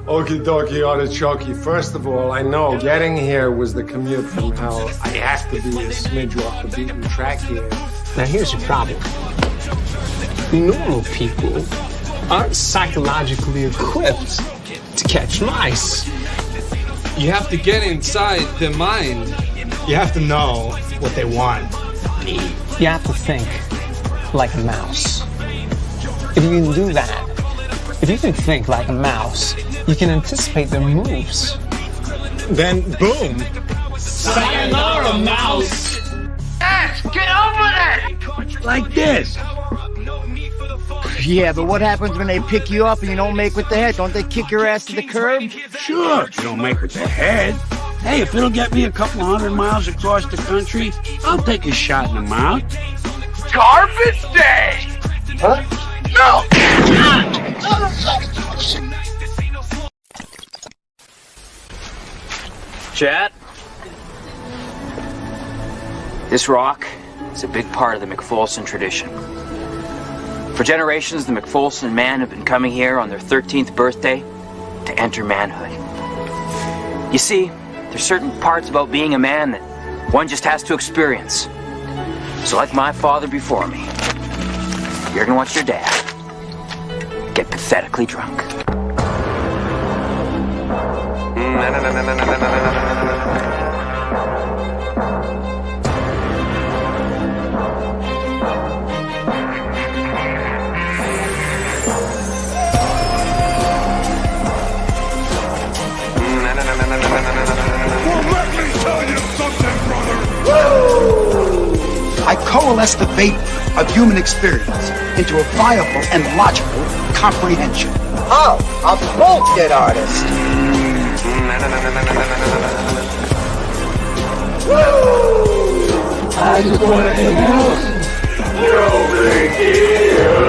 Okie dokie, artichoke. First of all, I know getting here was the commute from hell. I have to be a smidge off the beaten track here. Now here's your problem. Normal people aren't psychologically equipped to catch mice. You have to get inside the mind. You have to know what they want. You have to think like a mouse. If you can do that, if you can think like a mouse, you can anticipate their moves. Then, boom. Sayonara, mouse! Yes, get over there! Like this. Yeah, but what happens when they pick you up and you don't make with the head? Don't they kick your ass to the curb? Sure, you don't make with the head. Hey, if it'll get me a couple 100 miles across the country, I'll take a shot in the mouth. Garbage day! Huh? No! Chat. This rock is a big part of the McFolson tradition. For generations, the McFolson men have been coming here on their 13th birthday to enter manhood. You see, there's certain parts about being a man that one just has to experience. So like my father before me, you're gonna watch your dad get pathetically drunk. I coalesce the bait of human experience into a viable and logical comprehension. Oh, a bullshit artist. I just want to hang out. No big deal.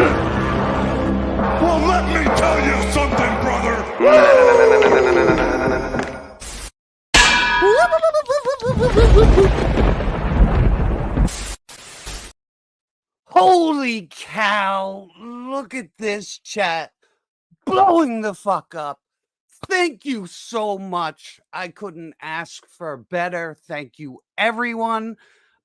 Well, let me tell you something, brother. Holy cow, look at this chat. Blowing the fuck up. Thank you so much. I couldn't ask for better. Thank you, everyone.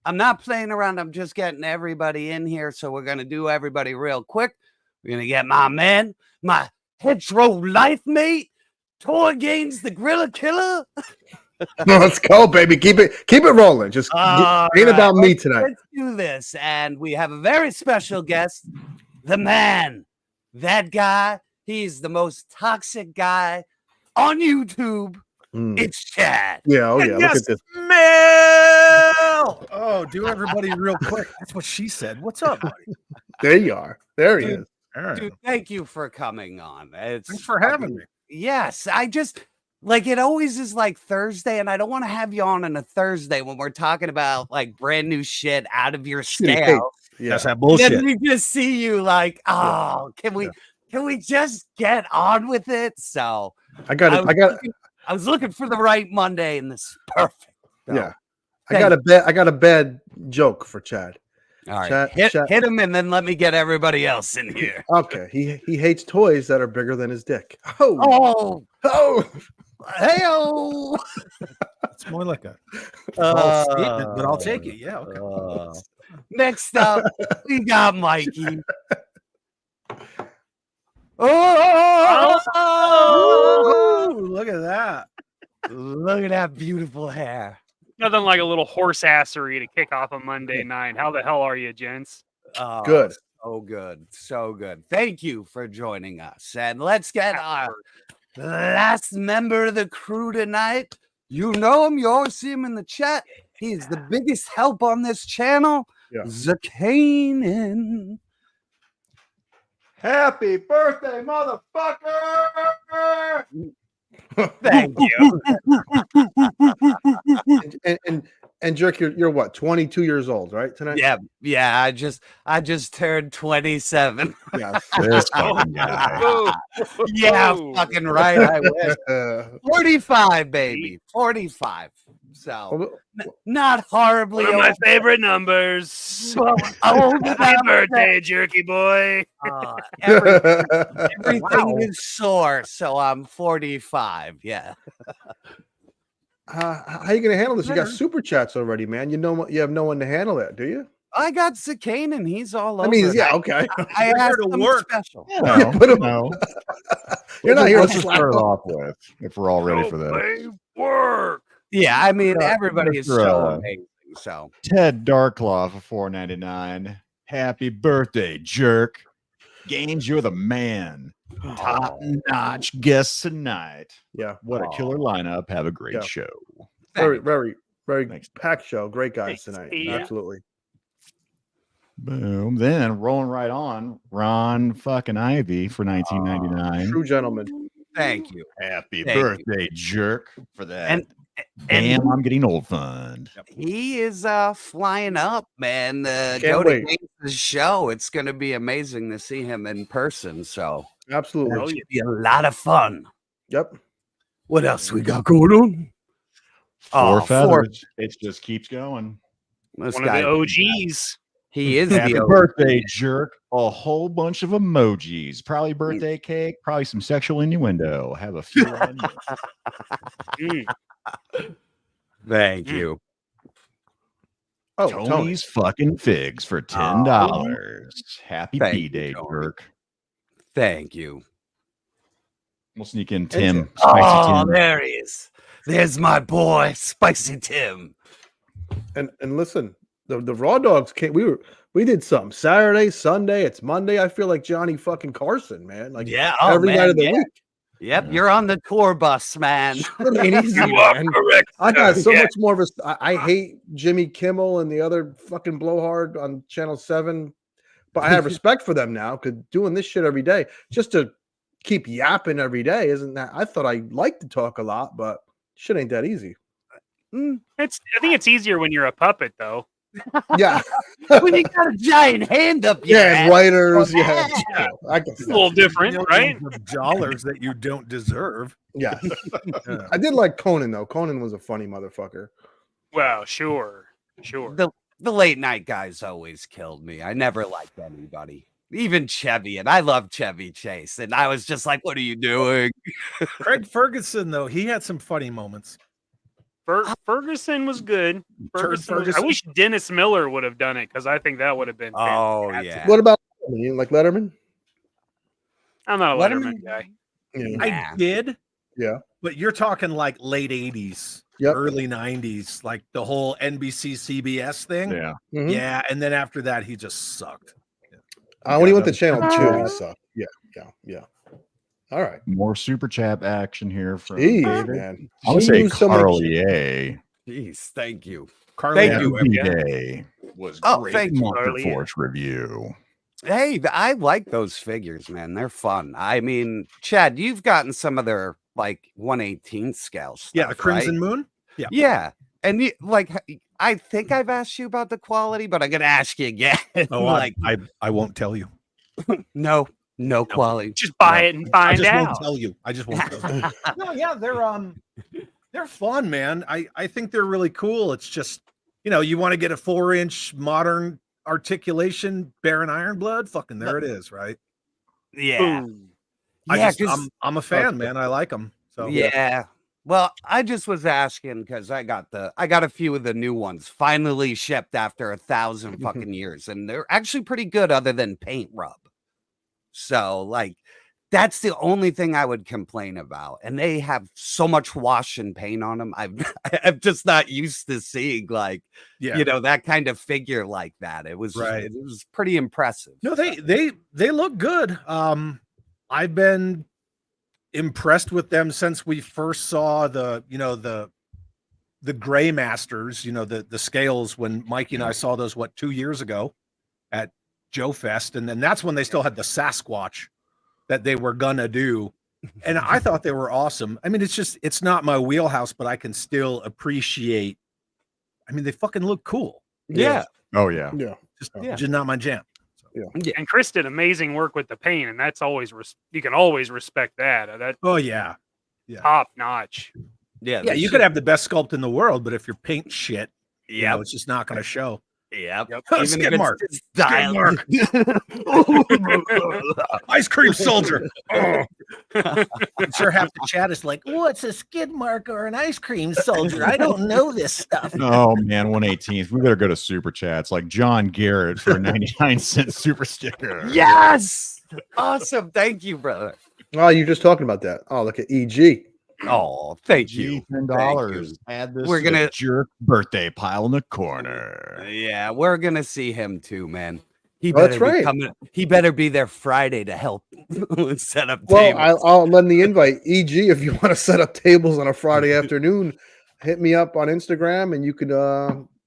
I'm not playing around. I'm just getting everybody in here. So we're going to do everybody real quick. We're going to get my man, my hetero life mate, Toy Gains, the Gorilla Killer. No, let's go, baby. Keep it rolling. Just ain't about me tonight. Let's do this. And we have a very special guest, the man, that guy. He's the most toxic guy on YouTube. It's Chad. Yeah, oh yeah. Yes, look at this. Mel! Oh, do everybody real quick. That's what she said. What's up, buddy? There you are. There he is. Dude, thank you for coming on. Thanks for having me. Yes, I just like it always is like Thursday, and I don't want to have you on a Thursday when we're talking about like brand new shit out of your scale. Yeah. That's that bullshit. Then we just see you like, oh, can we just get on with it? So I was looking for the right Monday, and this is perfect. So, yeah. I got a bad joke for Chad. All right, hit him, and then let me get everybody else in here. Okay, he hates toys that are bigger than his dick. Oh, hey-oh. It's more like a false statement, but I'll take it. Yeah. Okay. Next up, we got Mikey. Look at that. Look at that beautiful hair. Nothing like a little horse assery to kick off a Monday night. How the hell are you, gents? Good. So good. So good. Thank you for joining us. And let's get our last member of the crew tonight. You know him. You always see him in the chat. He's the biggest help on this channel. Yeah. Zakainen. Happy birthday, motherfucker! Thank you. and Jerk, you're what, 22 years old, right? Tonight? Yeah. I just turned 27. Yeah. Yeah, fucking right. I wish. 45, baby. 45. So not horribly. One of my favorite numbers. Happy birthday, jerky boy. Everything is sore, so I'm 45. Yeah. How you gonna handle this? You got super chats already, man. You have no one to handle it, do you? I got Zakainen. He's all over. I mean, yeah, okay. I asked him special. Yeah, Put him- no. You're not here to Let's just slap start it him. off with if we're all ready for that. Work. Yeah, I mean, everybody is so Mr. amazing. So Ted Darklaw for $4.99. Happy birthday, jerk. Gaines, you're the man. Top notch guests tonight. Yeah. What a killer lineup. Have a great show. Very packed show. Great guys tonight. Yeah. Absolutely. Boom. Then rolling right on, Ron fucking Ivy for $19.99. True gentleman. thank you. Happy Thank birthday, jerk, for that. And Damn, I'm getting old fund. he is flying up, man. Can't Go to wait. Gaines' show. It's going to be amazing to see him in person. So Absolutely. it's going to be a lot of fun. Yep. What else we got going on? Four Oh, feathers. It just keeps going. This One of guy, the OGs. he is Happy the birthday, jerk. A whole bunch of emojis. Probably birthday cake. Probably some sexual innuendo. Have a few on you. Thank you. Oh, Tony's fucking figs for $10. Happy Thank P you, Day, Tony. jerk. Thank you. We'll sneak in Tim. Tim. Spicy Tim. There he is. There's my boy, Spicy Tim. And listen, the Raw Dogs came. We did something Saturday, Sunday. It's Monday. I feel like Johnny fucking Carson, man. Like Yeah, every night of the week. Yep, you're on the tour bus, man. It ain't easy, You are man. correct. I got so Yeah. much more of a. I hate Jimmy Kimmel and the other fucking blowhard on Channel 7, but I have respect for them now because doing this shit every day just to keep yapping every day isn't that? I thought I liked to talk a lot, but shit ain't that easy. I think it's easier when you're a puppet, though. Yeah, When you got a giant hand up your yeah, ass. and writers, yeah, I guess It's a little different, right? Millions of dollars that you don't deserve. yeah. I did like Conan though. Conan was a funny motherfucker. Well, sure. The late night guys always killed me. I never liked anybody. Even Chevy, and I love Chevy Chase. And I was just like, what are you doing? Craig Ferguson, though, he had some funny moments. Ferguson was good. Ferguson. I wish Dennis Miller would have done it because I think that would have been. Oh, fantastic. yeah. What about you like Letterman? I'm not a Letterman- Letterman guy. Yeah. I did, Yeah. but you're talking like late 80s, Yep. early 90s, like the whole NBC CBS thing. Yeah. Mhm. Yeah, and then after that, he just sucked. When he went to Channel 2, he sucked. Yeah. All right. More super chat action here from Jeez, David. man. I would She say knew so much- Carly A. Jeez, thank you. Carly, Thank you, Happy MK. Day was Oh, great thank you, Market Carly A. Force review. Hey, I like those figures, man. They're fun. I mean, Chad, you've gotten some of their like 1/18 scale stuff. yeah, the Crimson right? Moon. Yeah. Yeah. And I think I've asked you about the quality, but I'm gonna ask you again. Oh, like, I won't tell you. no quality. Just buy it and I find just won't out. tell you. I just won't tell you. No, yeah, they're fun, man. I think they're really cool. It's just, you want to get a 4-inch modern articulation Baron Ironblood. Fucking there it is, right? Yeah. Boom. I'm a fan, man. I like them. So Yeah. Well, I just was asking because I got a few of the new ones finally shipped after 1,000 fucking years, and they're actually pretty good other than paint rub. So like that's the only thing I would complain about. And they have so much wash and paint on them. I'm just not used to seeing that kind of figure like that. It was it was pretty impressive. No, they look good. I've been impressed with them since we first saw the Gray Masters, the scales when Mikey and I saw those 2 years ago at Joe Fest, and then that's when they still had the Sasquatch that they were gonna do, and I thought they were awesome. I mean, it's not my wheelhouse, but I can still appreciate. I mean, they fucking look cool. Yeah. Oh yeah. Yeah. Just not my jam. Yeah. And Chris did amazing work with the paint, and that's always you can always respect that. Oh yeah. Top notch. Yeah, you could have the best sculpt in the world, but if your paint shit, it's just not going to show. Yep. Skid mark. Skid mark. Ice cream soldier. I'm sure half the chat is like, what's a skid mark or an ice cream soldier? I don't know this stuff. Oh man, 118th. We better go to super chats like John Garrett for a 99-cent super sticker. Yes. Awesome. Thank you, brother. Oh, you're just talking about that. Oh, look at EG. Oh, thank you. $10. Add this. We're gonna jerk birthday pile in the corner. Yeah, we're gonna see him too, man. He that's better be right. coming. He better be there Friday to help set up Well, tables. I'll lend the invite. EG, if you want to set up tables on a Friday afternoon, hit me up on Instagram, and you could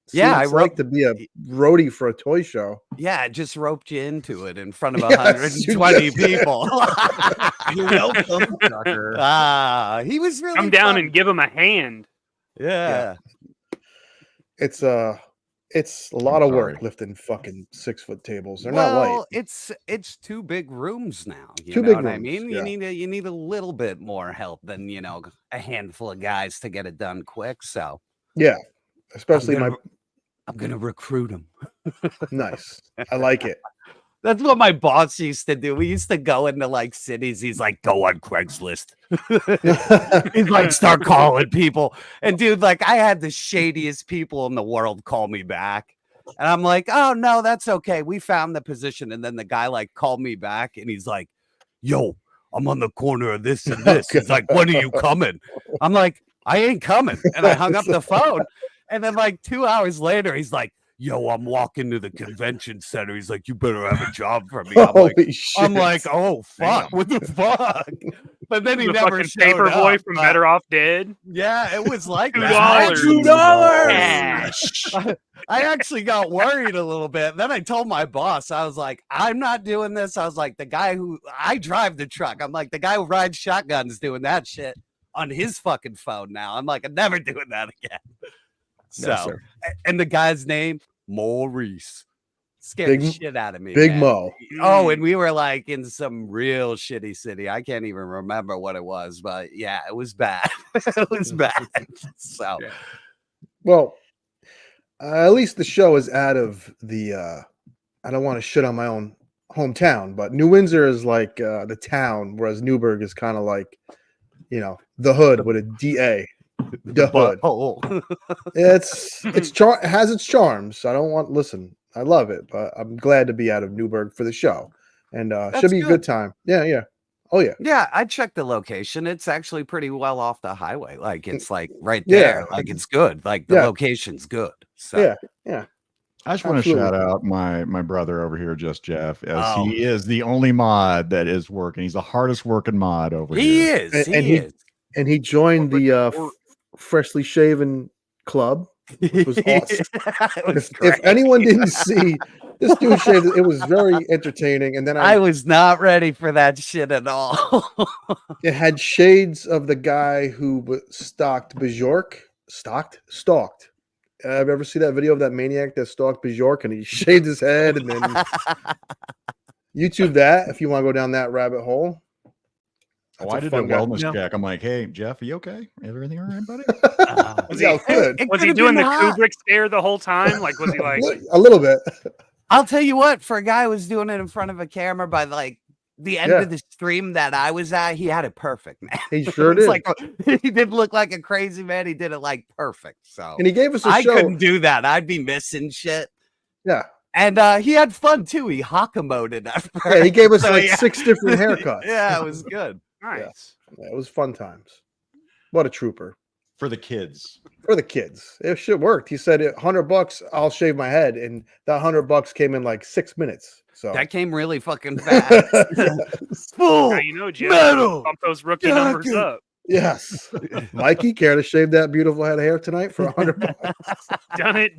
see Yeah, what it's like to be a roadie for a toy show. Yeah, I just roped you into it in front of Yes, you 120 just- people. You're welcome, sucker. He was really Come down fun. and give him a hand. Yeah. It's a lot of sorry. work lifting fucking 6-foot tables. They're well, not light. it's two big rooms now. You Two know big what I rooms, mean? yeah. You need a little bit more help than a handful of guys to get it done quick. So Yeah, especially I'm gonna recruit them. nice. I like it. That's what my boss used to do. We used to go into like cities. He's like, go on Craigslist. He's like, start calling people. And dude, like I had the shadiest people in the world call me back. And I'm like, oh no, that's okay. We found the position. And then the guy like called me back and he's like, yo, I'm on the corner of this and this. He's like, when are you coming? I'm like, I ain't coming. And I hung up the phone. And then like 2 hours later, he's like, yo, I'm walking to the convention center. He's like, you better have a job for me. I'm like, oh fuck, what the fuck? But then he The never fucking showed Paperboy up, from but- Better Off Dead. Yeah, it was like $2. $2. I actually got worried a little bit. Then I told my boss, I was like, I'm not doing this. I was like, the guy who I drive the truck. I'm like, the guy who rides shotguns doing that shit on his fucking phone now. I'm like, I'm never doing that again. No, So, sir. and the guy's name, Maurice. Scared the Big- shit out of me. Big man. Mo. Oh, and we were like in some real shitty city. I can't even remember what it was, but yeah, it was bad. It was bad. So, Well, at least the show is out of the. I don't want to shit on my own hometown, but New Windsor is like the town, whereas Newburgh is kind of like, the hood with a DA. The hood. It has its charms. I don't want. Listen, I love it, but I'm glad to be out of Newburgh for the show, and should be a good time. Yeah. Oh yeah. yeah, I checked the location. It's actually pretty well off the highway. Like it's like right Yeah. there. Like it's good. Like the Yeah. location's good. So Yeah. I just want to Absolutely. shout out my brother over here, Just Jeff, as Oh. he is the only mod that is working. He's the hardest working mod over he here. is. And He is. And he joined the freshly shaven club, which was awesome. It was If great. anyone didn't see this dude shaved, it was very entertaining. And then I was not ready for that shit at all. it had shades of the guy who stalked Bjork. Stalked. I've ever seen that video of that maniac that stalked Bjork and he shaved his head and then YouTube that if you want to go down that rabbit hole. Oh, That's I a did a fun guy. wellness Yeah. check. I'm like, hey, Jeff, are you okay? Everything all right, buddy? Was Yeah, he, good. was he doing the Kubrick stare the whole time? Like, was he like, A little bit. I'll tell you what, for a guy who was doing it in front of a camera by like the end Yeah. of the stream that I was at, he had it perfect, man. He sure It was did. like he didn't look like a crazy man. He did it like perfect. So And he gave us a I show. couldn't do that. I'd be missing shit. Yeah. And he had fun too. He hawk-emoted at first. Yeah, he gave us So, like yeah. 6 different haircuts. Yeah, it was good. nice? Yeah, it was fun times. What a trooper. For the kids. For the kids. It shit worked. He said $100, I'll shave my head. And that $100 came in like 6 minutes. So That came really fucking fast. Full Now you know, Jeff. metal Bump those rookie numbers jacket. up. yes. Mikey, care to shave that beautiful head of hair tonight for $100?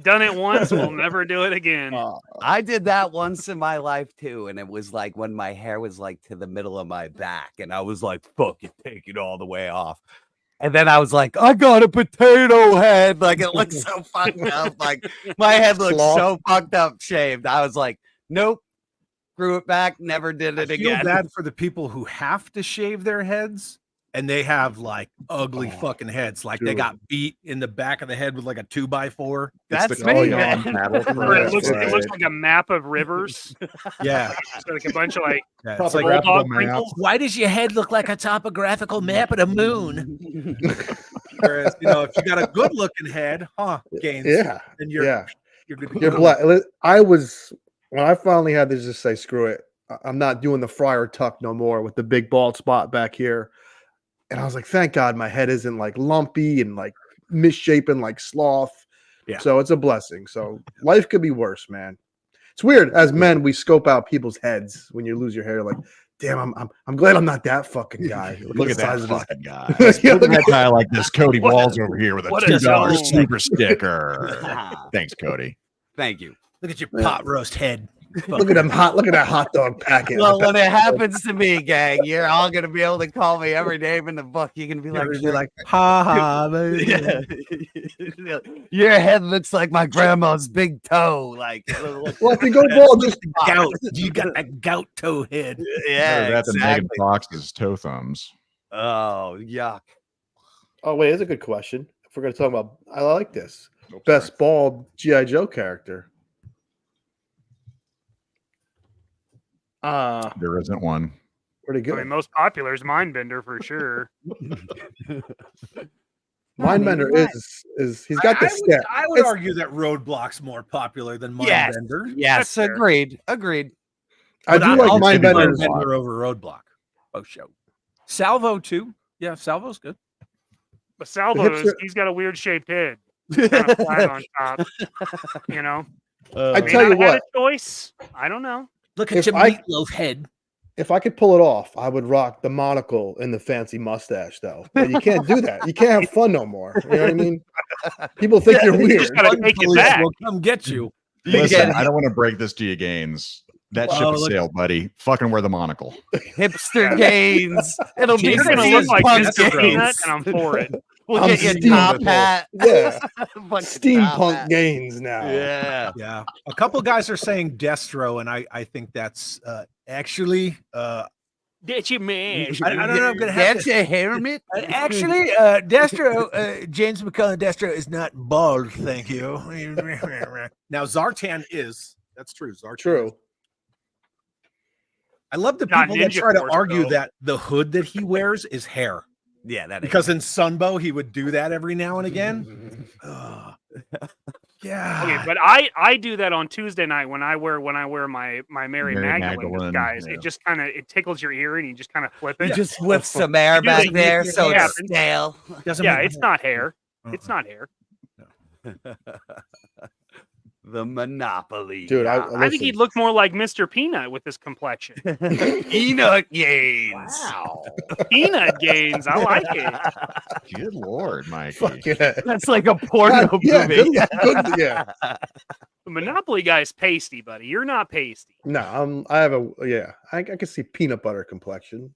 Done it once. We'll never do it again. I did that once in my life too, and it was like when my hair was like to the middle of my back, and I was like, "Fuck it, take it all the way off." And then I was like, "I got a potato head!" Like it looks so fucked up. Like my head looks Cloth. so fucked up, shaved. I was like, "Nope." Grew it back, never did it I feel again. bad for the people who have to shave their heads and they have like ugly fucking heads. Like they dude. got beat in the back of the head with like a 2x4. That's the me, Klingon man. battle Or it cry. looks Right. it looks like a map of rivers. Yeah. So like a bunch of like Yeah, it's like, Topographical bulldog map. wrinkles. why does your head look like a topographical map of the moon? Whereas, you know, if you got a good looking head, Gains, Yeah. then you're good to You're go. black. I was when I finally had to just say screw it. I'm not doing the friar tuck no more with the big bald spot back here. And I was like, thank God my head isn't like lumpy and like misshapen like sloth. Yeah. So it's a blessing. So life could be worse, man. It's weird. As men, we scope out people's heads when you lose your hair. Like, damn, I'm glad I'm not that fucking guy. Look at the that size of his fucking guy. Yeah, Look at that guy like this Cody Walls over here with a what a $2 zone. super sticker. Thanks, Cody. Thank you. Look at your pot roast head. Look at them hot. Look at that hot dog packet. Well, when it happens to me, gang, you're all gonna be able to call me every name in the book. You're gonna be like, Ha ha. baby. yeah. Your head looks like my grandma's big toe. Like, Well, if you go bald, just Gout. You got that gout toe head. yeah, That's Megan exactly. Fox's toe thumbs. Oh, yuck. Oh wait, that's a good question. If we're gonna talk about, I like this best bald GI Joe character. There isn't one. Pretty I good. mean, most popular is Mindbender for sure. Mindbender is he's got the step. I would argue that Roadblock's more popular than Yes. Mindbender. Yes, That's fair. agreed. Agreed. I do like I'll take Mindbender's. Mindbender over Roadblock. Oh, show. Salvo too. Yeah, Salvo's good. But Salvo, hipster- he's got a weird shaped head, kind of flat on top. You know, I May tell you not have had what, a choice. I don't know. Look If at your I- meatloaf head. if I could pull it off, I would rock the monocle and the fancy mustache, though. But you can't do that. You can't have fun no more. You know what I mean? People think you're You weird. just gotta take it back. Will come get you. Listen, I don't want to break this to you, Gaines. That ship Oh, has look- sailed, buddy. Fucking wear the monocle. Hipster Gains. It'll be You're gonna look like steampunk Mr. Peanut, Gains. and I'm for it. We'll I'm get you a steampunk. top hat. Yeah. Bunch of top Steampunk hat. Gains now. Yeah. Yeah. A couple guys are saying Destro, and I think that's actually That's your man. I don't know. I'm gonna have That's to, a hermit. actually Destro, James McCullough Destro is not bald, thank you. Now Zartan is. That's true. Zartan. True. is. I love the Not people that Ninja try to Force, argue though. that the hood that he wears is hair. Yeah, that Because in Sunbow he would do that every now and again. Ugh. Yeah. Okay, but I do that on Tuesday night when I wear my Mary Mary Magdalene Magdalene, disguise. yeah. It just kind of tickles your ear and you just kind of flip it. You just whip some air You do back it, there it so it's happens. stale. Doesn't Yeah, make it's not hair. It's not hair. The Monopoly. Dude, I think listen, he'd look more like Mr. Peanut with this complexion. Peanut Gains. Wow. Peanut Gains. I like it. Good Lord, Mikey. fuck yeah. That's like a porno Yeah, movie. good, yeah. The Monopoly guy's pasty, buddy. You're not pasty. No, I have I can see peanut butter complexion.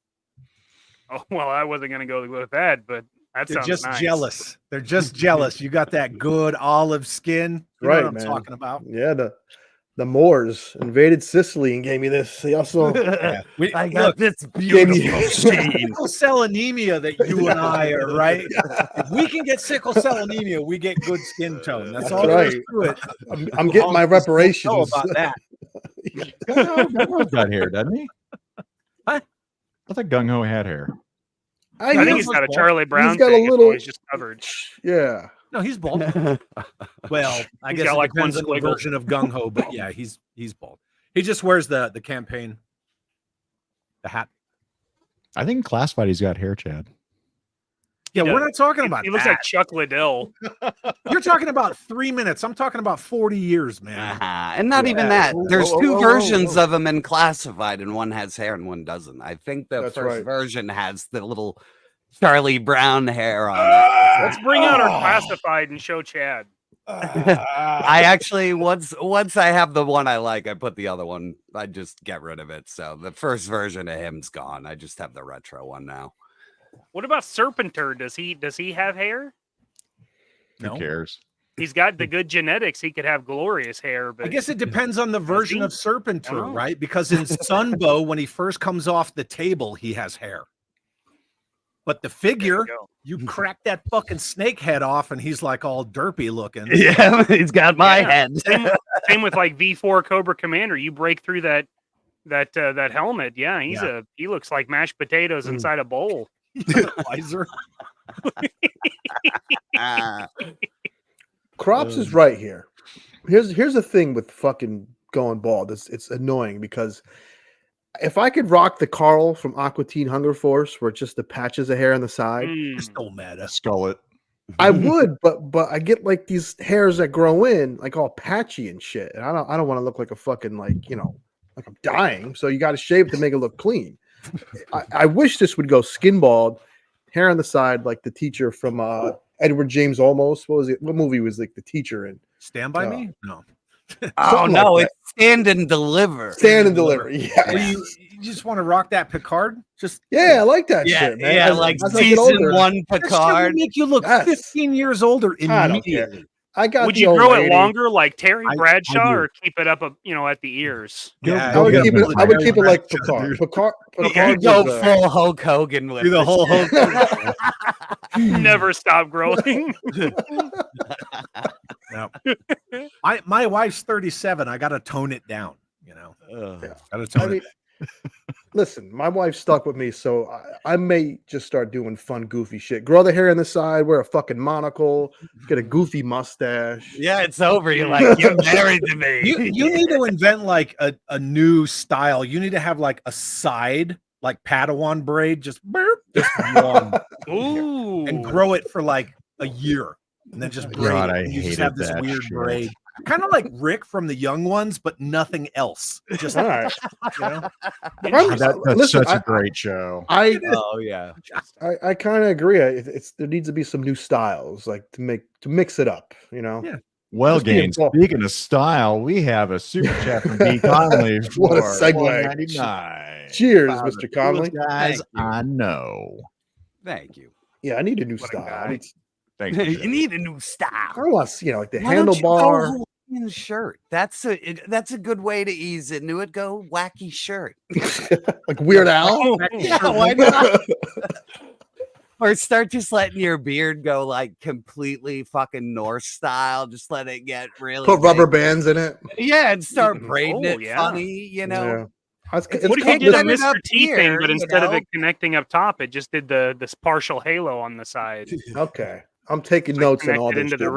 Oh well, I wasn't gonna go with that, but that They're sounds just nice. jealous. They're just jealous. You got that good olive skin. You Right, know what man. I'm talking about. Yeah, the Moors invaded Sicily and gave me this. They also Yeah. I got this gave me beautiful sheen. Sickle cell anemia that you and I are, right? If we can get sickle cell anemia, we get good skin tone. That's all there is to it. I'm getting my All of us don't know reparations. about that. Gung-Ho's got hair, doesn't he? What? I thought Gung Ho had hair. I think he's got a Charlie Brown got a thing. It's little- always just covered. Yeah. No, he's bald. Well, I He's guess got it like one depends on the squiggle. version of gung ho, but yeah, he's bald. He just wears the campaign, the hat. I think in Classified he's got hair, Chad. Yeah, He we're does. not talking about He looks that. like Chuck Liddell. You're talking about 3 minutes. I'm talking about 40 years, man. And not even that. There's two versions of him in Classified, and one has hair and one doesn't. I think the That's first right. version has the little Charlie Brown hair on it. Let's bring out our classified and show Chad. I actually once I have the one I like, I put the other one. I just get rid of it. So the first version of him's gone. I just have the retro one now. What about Serpenter? Does he have hair? No. Who cares? He's got the good genetics. He could have glorious hair, but I guess it depends on the version of Serpenter, Oh. right? Because in Sunbow, when he first comes off the table, he has hair. But the figure, you crack that fucking snake head off, and he's like all derpy looking. Yeah, he's got my head. Same with like V4 Cobra Commander. You break through that helmet. Yeah, he looks like mashed potatoes inside a bowl. Visor. Crops is right here. Here's the thing with fucking going bald. It's annoying because if I could rock the Carl from Aqua Teen Hunger Force, where it's just the patches of hair on the side, Just don't matter. Skull it. I would, but I get like these hairs that grow in, like all patchy and shit, and I don't want to look like a fucking like I'm dying. So you got to shave to make it look clean. I wish this would go skin bald, hair on the side, like the teacher from Edward James Olmos. What was it? What movie was like the teacher in? Stand By Me? No. Oh no, like it's Stand and Deliver. Stand and Deliver. Yeah. Well, you just want to rock that Picard? Just I like that Yeah, shit, man. yeah, As like I get season older, 1 that shit Picard. will make you look 15 years older I don't care. immediately. I got. Would the you old grow it lady. longer like Terry I Bradshaw, do. or keep it up, at the ears? Yeah, I would yeah, keep it. I would keep it like Bradshaw, Picard. dude. Picard Go was, full Hulk Hogan with Do the this whole shit. Never stop growing. No. My wife's 37. I got to tone it down. Gotta tone it. Listen, my wife stuck with me, so I may just start doing fun, goofy shit. Grow the hair on the side, wear a fucking monocle, get a goofy mustache. Yeah, it's over. You're like, you're married to me. You need to invent like a new style. You need to have like a side, like Padawan braid, just one. Ooh. And grow it for like a year. And then just braid God, it. I And you just hated have this that weird shit. braid. Kind of like Rick from the Young Ones, but nothing else. Just All right. That's Listen, such a great show. Oh yeah. I kind of agree. There needs to be some new styles, like to mix it up. Yeah. Well, Just being Gaines, involved. speaking of style, we have a super chat from B. Conley. What a for segue. $1.99. Cheers, Wow, Mr. the Conley. coolest guys Thank you. I know. Thank you. Yeah, I need a new What a style. guy. Thank you. You need a new style. I want, like the Why don't you go handlebar. whole in shirt? That's a good way to ease into it. Go wacky shirt. Like Weird Al. Yeah, why not? Or start just letting your beard go like completely fucking Norse style. Just let it get really Put rubber big. bands in it. Yeah, and start braiding Oh, it yeah. funny, Yeah. What if called- you did a listen, Mr. up T here, thing, but you instead of know? it connecting up top, it just did this partial halo on the side? Okay. I'm taking Like notes on all connected this. into the shit.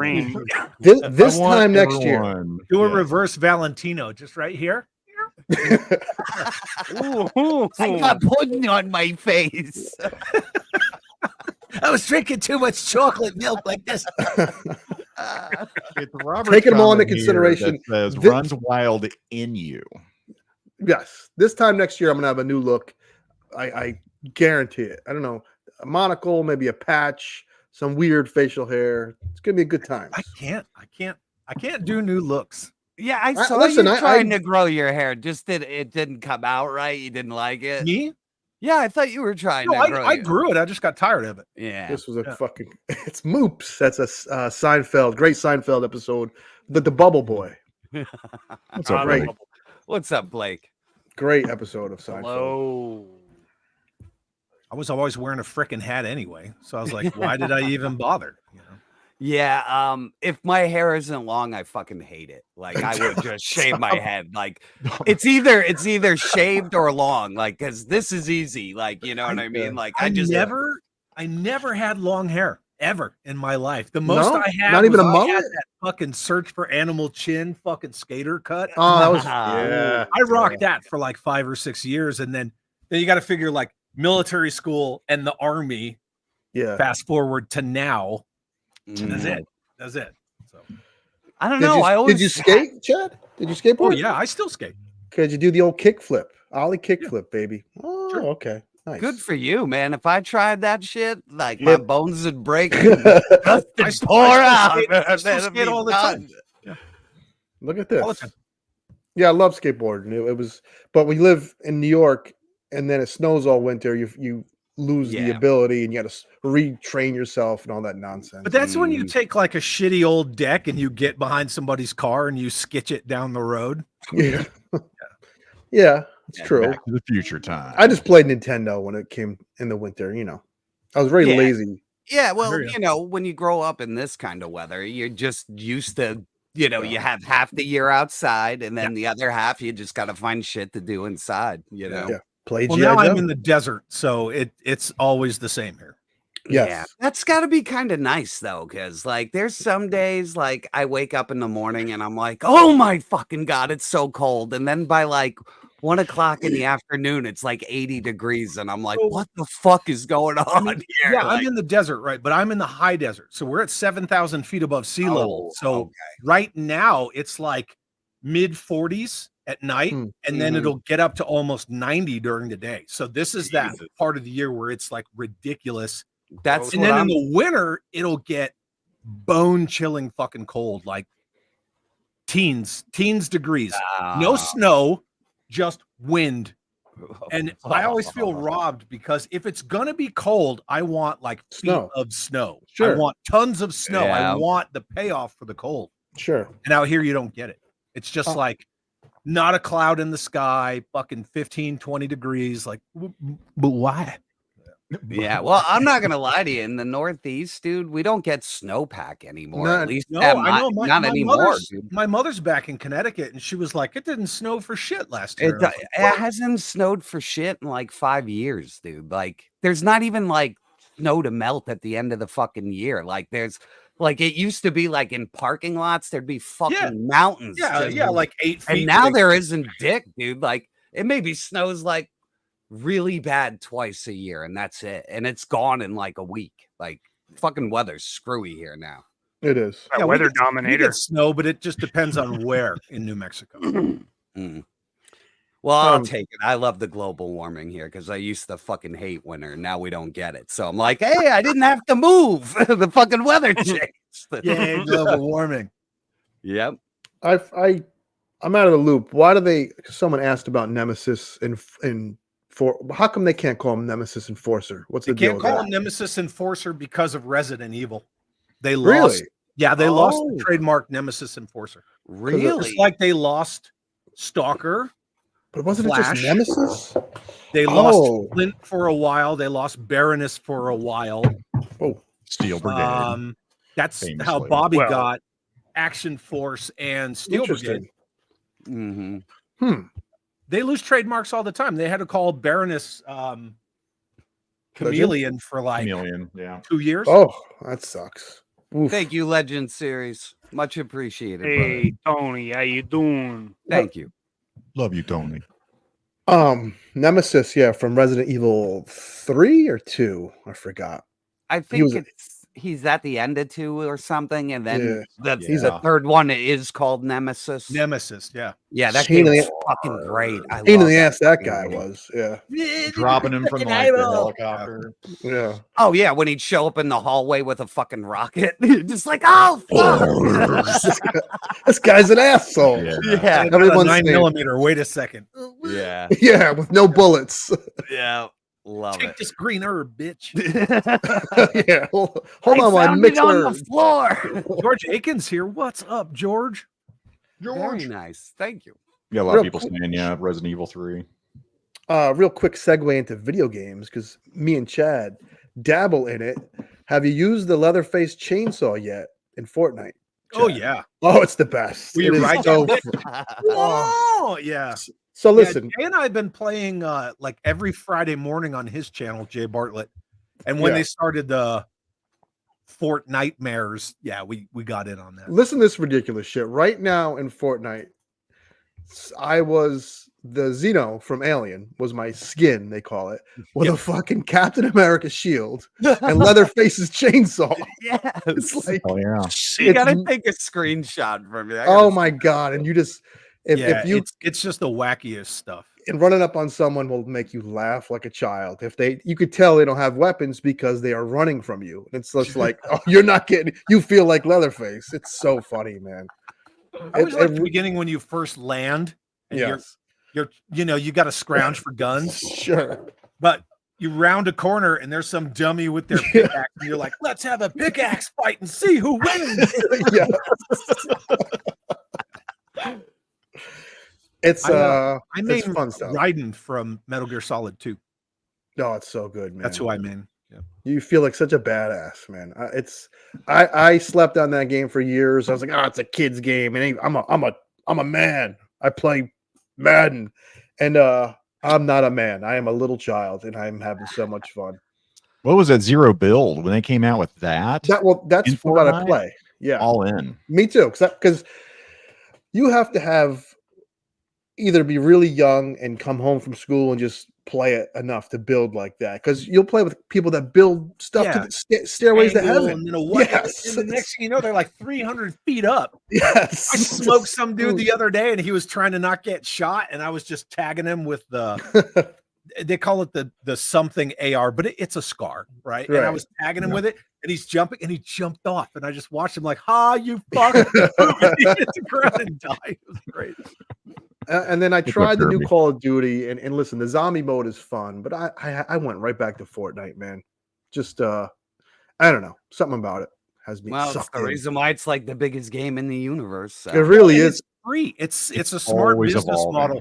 ring. This I want time next year. everyone- Do a Yeah. reverse Valentino, just right here. Ooh. I got pudding on my face. I was drinking too much chocolate milk like this. It's Robert Taking them all into Conley here consideration. that says This- runs wild in you. Yes. This time next year, I'm gonna have a new look. I guarantee it. I don't know. A monocle, maybe a patch, some weird facial hair. It's gonna be a good time. I can't do new looks. Yeah, I I- saw listen, you I- trying to grow your hair. Just it didn't come out right. You didn't like it. Me? Yeah, I thought you were trying No, to grow. I it. grew it. I just got tired of it. Yeah. This was a fucking. It's Moops. That's a Seinfeld, great Seinfeld episode. The Bubble Boy. What's up, Great, Blake? What's up, Blake? great episode of Seinfeld. Hello. I was always wearing a frickin' hat anyway, so I was like, why did I even bother? Yeah, if my hair isn't long, I fucking hate it. Like I would just shave my head. Like it's either shaved or long. Like because this is easy. Like you know what I mean. Like I just I never had long hair ever in my life. The most No? I had, Not even was a I mullet? had that fucking search for animal chin, fucking skater cut. Oh, that was yeah. I rocked that for like 5 or 6 years, and then you got to figure like military school and the army. Yeah. Fast forward to now. That's it. That's it. So I don't know. Did you skate, Chad? Did you skateboard? Oh yeah, I still skate. Could you do the old kick flip, ollie kick flip, baby? Oh, okay, nice. Good for you, man. If I tried that shit, like Yeah. my bones would break, and dust would pour out. I still That'd skate be all the done. time. Look at All the this. time. Yeah, I love skateboarding. It was, but we live in New York, and then it snows all winter. You lose the Yeah. ability, and you got to retrain yourself and all that nonsense. But that's when you take like a shitty old deck and you get behind somebody's car and you skitch it down the road. Yeah, yeah, it's true. Back to the future time. I just played Nintendo when it came in the winter. You know, I was very Yeah. lazy. Yeah, well, hear ya. you know, when you grow up in this kind of weather, you're just used to, you know, you have half the year outside, and then the other half you just got to find shit to do inside. You know. Yeah. Play Well, G.I. now I'm Joe. in the desert, so it's always the same here. Yeah, Yes. that's got to be kind of nice though, because like there's some days like I wake up in the morning and I'm like, oh my fucking god, it's so cold, and then by like 1 o'clock in the afternoon, it's like 80 degrees, and I'm like, So- what the fuck is going on here? Yeah, Like, I'm in the desert, right? But I'm in the high desert, so we're at 7,000 feet above sea level. Oh, So okay. right now it's like mid 40s at night, and then Mhm. it'll get up to almost 90 during the day. So this is that Jesus. part of the year where it's like ridiculous. That's And what then I'm. in the winter, it'll get bone chilling fucking cold, like teens degrees. No snow, just wind. And I always feel robbed because if it's gonna be cold, I want like feet Snow. of snow. I Sure. want tons of snow. Yeah. I want the payoff for the cold. Sure. And out here, you don't get it. It's just like not a cloud in the sky, fucking 15, 20 degrees. Like, but why? Yeah, well, I'm not gonna lie to you. In the Northeast, dude, we don't get snowpack anymore. Not- At least No, at I know. not anymore, dude. My mother's back in Connecticut, and she was like, "It didn't snow for shit last year." It, And I was like, it hasn't snowed for shit in like 5 years, dude. Like, there's not even like snow to melt at the end of the fucking year. Like, there's like it used to be like in parking lots, there'd be fucking mountains. Yeah, just- yeah, like 8 feet. And now thick. there isn't dick, dude. Like, it maybe snows like really bad twice a year, and that's it. And it's gone in like a week. Like, fucking weather's screwy here now. It is. That weather we dominator. get snow, but it just depends on where in New Mexico. Mm. Well, I'll take it. I love the global warming here because I used to fucking hate winter. Now we don't get it. So I'm like, hey, I didn't have to move. The fucking weather changed. Yeah, global warming. Yep. I'm out of the loop. Why do they? Someone asked about Nemesis how come they can't call him Nemesis Enforcer? What's They the deal can't with call that? him Nemesis Enforcer because of Resident Evil. They Really? lost. Yeah, they lost the Oh. trademark Nemesis Enforcer. Really? It's like they lost Stalker. But wasn't it Flash. just Nemesis? They Oh. lost Flint for a while. They lost Baroness for a while. Oh, Steel Brigade. That's how Famously. Bobby Well- got Action Force and Steel Brigade. interesting. Mm-hmm. They lose trademarks all the time. They had to call Baroness Chameleon for like Chameleon, yeah. 2 years. Oh, that sucks. Oof. Thank you, Legend Series. Much appreciated. Hey, Tony, how you doing? Brother. Thank you. Love you, Tony. Nemesis, yeah, from Resident Evil 3 or 2. I forgot. I think was- he's at the end of 2 or something, and then the Yeah. third one is called Nemesis. Nemesis, yeah. Yeah, that Pain in game's the- fucking great. I Pain in love the that. ass that guy was. Yeah. Dropping him from like, the helicopter. Yeah. Oh yeah, when he'd show up in the hallway with a fucking rocket, you're just like, oh fuck. This guy's an asshole. Yeah. Yeah, Everyone's 9mm. Wait a second. yeah, Yeah, with no bullets. yeah. Love Take it. this green herb, bitch. Yeah. Hold I on, my found it on the mixer. floor. George Aikens here. What's up, George? Very nice. Thank you. Yeah, a lot Real of people quick. saying, yeah, Resident Evil 3. Real quick segue into video games because me and Chad dabble in it. Have you used the Leatherface chainsaw yet in Fortnite? Oh Chad? yeah. Oh, it's the best. Will It you is ride so that fun. Oh yeah. So Yeah, listen, Jay and I have been playing like every Friday morning on his channel, Jay Bartlett. And when Yeah. they started the Fortnitemares, yeah, we got in on that. listen to this ridiculous shit. Right now in Fortnite, I was the Xeno from Alien was my skin, they call it, with a fucking Captain America shield and Leatherface's chainsaw. Yes. It's like, Oh, yeah. You gotta it's- take a screenshot from me. oh my god! And you just Yeah, if you it's just the wackiest stuff. and running up on someone will make you laugh like a child. If you could tell they don't have weapons because they are running from you. And it's just like, oh, you're not getting. You feel like Leatherface. It's so funny, man. I always It- like it- the beginning when you first land and Yes. you're you got to scrounge for guns, Sure. but you round a corner and there's some dummy with their pickaxe and you're like, let's have a pickaxe fight and see who wins. Yeah. It's I it's mean fun stuff. Raiden from Metal Gear Solid 2. Oh, it's so good, man. That's who I mean. You feel like such a badass, man. I slept on that game for years. I was like, oh, it's a kid's game, and I'm a man. I play Madden, and I'm not a man. I am a little child, and I'm having so much fun. What was that Zero Build when they came out with that? That's what I play. Yeah, all in. Me too, because you have to have either be really young and come home from school and just play it enough to build like that, because you'll play with people that build stuff to the stairways to heaven. And then Yes. and the next thing you know, they're like 300 feet up. Yes. I smoked some dude the other day, and he was trying to not get shot, and I was just tagging him with the they call it the something AR, but it's a SCAR, right? And I was tagging him with it, and he's jumping, and he jumped off, and I just watched him like, you fuck. He hit the ground and died. It was great. And then I tried the new Call of Duty, and listen, the zombie mode is fun, but I went right back to Fortnite, man. Just I don't know, something about it has me. Well, it's the reason why it's like the biggest game in the universe. So. It really is. It's free. It's a smart business model.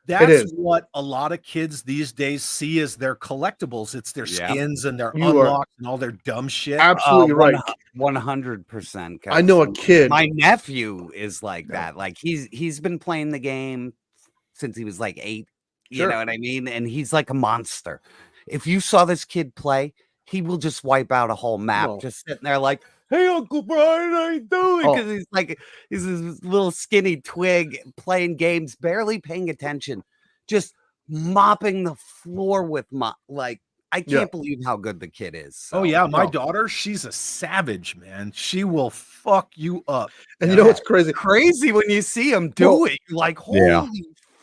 It That's is. what a lot of kids these days see as their collectibles. It's their skins and their You unlocks and all their dumb shit. Absolutely right. 100%. I know a kid. My nephew is like that. Like he's been playing the game since he was like 8. You know what I mean? And he's like a monster. If you saw this kid play, he will just wipe out a whole map, just sitting there like, hey, Uncle Brian, how you doing? Because he's this little skinny twig playing games, barely paying attention, just mopping the floor with I can't believe how good the kid is. So. Oh yeah, my daughter, she's a savage, man. She will fuck you up. And you know what's crazy? Crazy when you see him do it. You're like, holy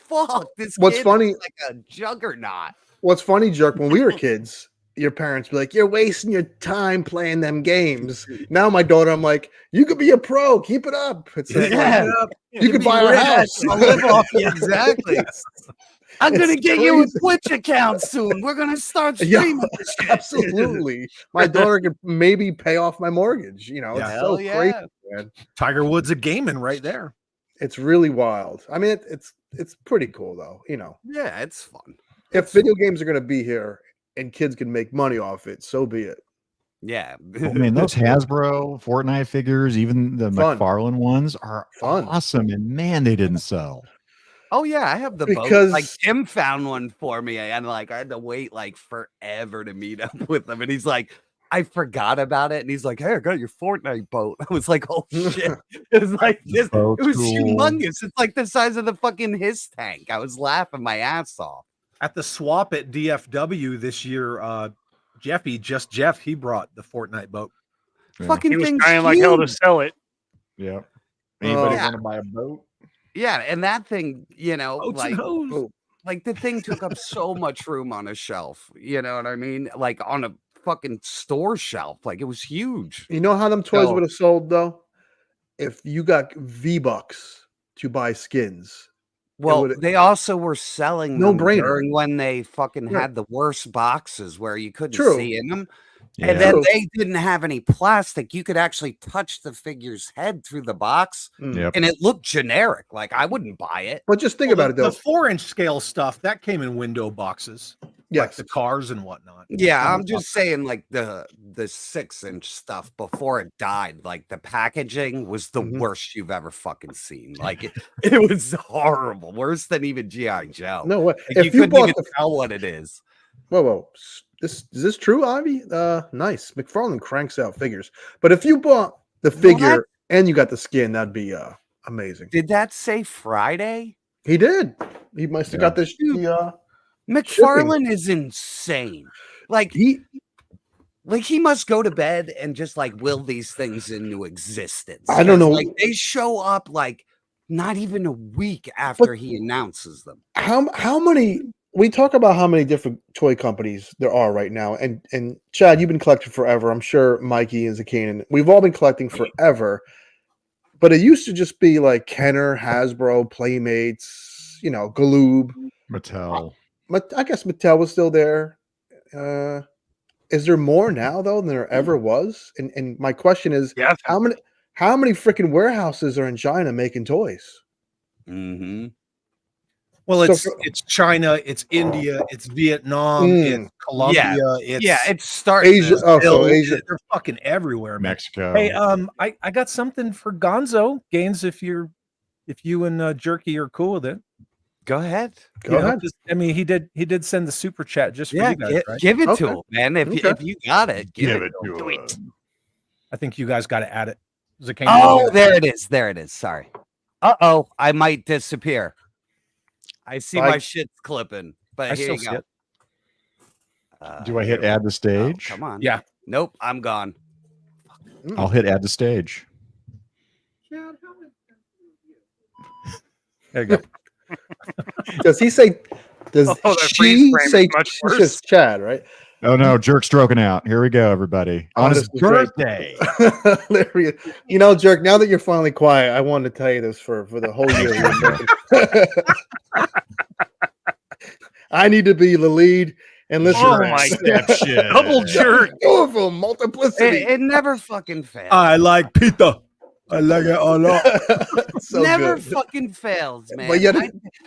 fuck, this What's kid funny, is like a juggernaut. What's funny, Jerk, when we were kids, your parents be like, you're wasting your time playing them games. Now my daughter, I'm like, you could be a pro, keep it up. It's like, you could buy our house. I'll live off you. Exactly. I'm gonna get you a Twitch account soon. We're gonna start streaming this shit. Absolutely. My daughter could maybe pay off my mortgage. You know, it's so crazy, man. Tiger Woods a gaming right there. It's really wild. I mean, it's pretty cool though. You know. Yeah, it's fun. If video games are gonna be here and kids can make money off it, so be it. Yeah. I mean, those Hasbro Fortnite figures, even the McFarlane ones, are awesome. And man, they didn't sell. Oh yeah, I have the boat. Like Tim found one for me, and like I had to wait like forever to meet up with him. And he's like, I forgot about it. And he's like, hey, I got your Fortnite boat. I was like, oh shit. It was like this. It was humongous. It's like the size of the fucking his tank. I was laughing my ass off. At the swap at DFW this year, Jeff, he brought the Fortnite boat. Fucking he was thing's trying like hell to sell it. Yeah. Anybody want to buy a boat? Yeah, and that thing, you know, like the thing took up so much room on a shelf. You know what I mean? Like on a fucking store shelf. Like it was huge. You know how them toys would have sold though? If you got V-Bucks to buy skins. Well, they also were selling them brainer during when they fucking had the worst boxes where you couldn't see in them. Yeah. And then they didn't have any plastic. You could actually touch the figure's head through the box, and it looked generic. Like I wouldn't buy it. But just think about it, though. The 4-inch scale stuff that came in window boxes, like the cars and whatnot. Yeah, I'm just saying, like the 6-inch stuff before it died. Like the packaging was the worst you've ever fucking seen. Like it was horrible, worse than even GI Joe. No way. Like, you couldn't even tell what it is. Whoa. Is this true, Avi? Nice. McFarlane cranks out figures. But if you bought the figure and you got the skin, that'd be amazing. Did that say Friday? He did. He must have got this. McFarlane is insane. Like he must go to bed and just like will these things into existence. I don't know. Like they show up like not even a week after he announces them. How many? We talk about how many different toy companies there are right now, and Chad, you've been collecting forever. I'm sure Mikey and Zakainen, we've all been collecting forever. But it used to just be like Kenner, Hasbro, Playmates, you know, Galoob, Mattel. I guess Mattel was still there. Is there more now though than there ever was? And my question is, how many freaking warehouses are in China making toys? Well, So it's China, it's India, it's Vietnam, it's Colombia, it's starting Asia. Oh, so Asia. They're fucking everywhere, man. Mexico. Hey, I got something for Gonzo Gains. If you and Jerky are cool with it, go ahead. Go ahead. I mean, he did send the super chat just for you guys, right? Give it to him, man. If you got it, give it to him. I think you guys got to add it. Oh, there it is. There it is. Sorry. Uh-oh, I might disappear. I see my shit's clipping, but here you go. Do I hit add the stage? Oh, come on. Yeah. Nope, I'm gone. I'll hit add the stage. There you go. Does he say? Does she say? It's just Chad, right? Oh no, Jerk stroking out. Here we go, everybody. On his birthday. You know, Jerk, now that you're finally quiet, I wanted to tell you this for the whole year. I need to be the lead and listen. Oh my god. Double jerk. Powerful multiplicity. It never fucking fails. I like pizza. I like it a lot. So never good. fucking fails, man. But yet,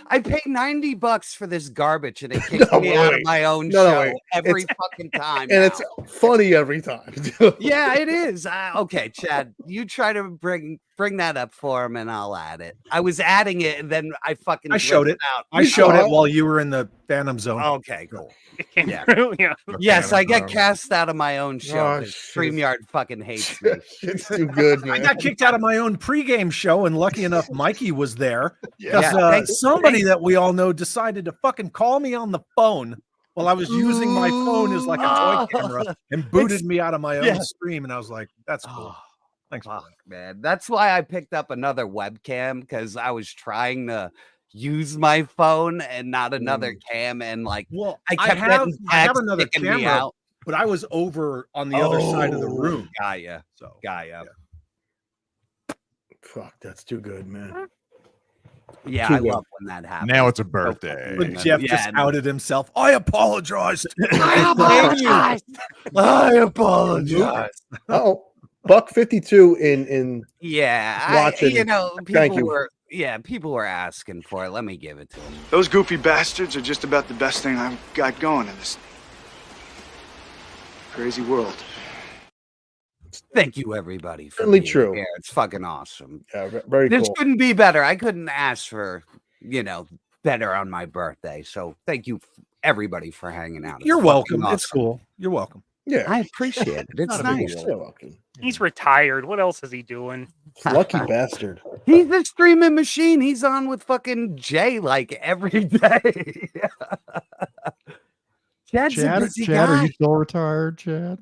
I pay $90 for this garbage, and it kicks me out of my own show every fucking time. And it's funny every time. Yeah, it is. Okay, Chad, you try to bring that up for him, and I'll add it. I was adding it, and then I showed it out. I showed it while you were in the Phantom Zone. Okay, cool. Yeah. Yes, I get cast out of my own show. Oh, 'Cause StreamYard fucking hates me. It's too good, man. I got kicked out of my own pregame show, and lucky enough, Mikey was there. Yeah. Somebody that we all know decided to fucking call me on the phone while I was using my phone as like a toy camera and booted me out of my own stream. And I was like, that's cool. Thanks, man. That's why I picked up another webcam, because I was trying to use my phone and not another cam, and like, well, I kept getting I have texts another kicking me camera, out. but I was over on the other side of the room. Got ya. So Got ya. Fuck, that's too good, man. Yeah, Too I good. love when that happens. Now it's a birthday. But Jeff just outed himself. I apologized. I apologize. Oh, $1.52 in watching. You know, Thank people you. were people were asking for it. Let me give it to them. Those goofy bastards are just about the best thing I've got going in this crazy world. Thank you, everybody. For Certainly being true. here. It's fucking awesome. Yeah, very This cool. couldn't be better. I couldn't ask for, better on my birthday. So thank you, everybody, for hanging out. It's You're fucking welcome. awesome. It's cool. You're welcome. Yeah, I appreciate it. It's Not a big nice. deal. You're welcome. He's retired. What else is he doing? Lucky bastard. He's a streaming machine. He's on with fucking Jay like every day. Chad's a busy Chad, guy. are you still retired, Chad?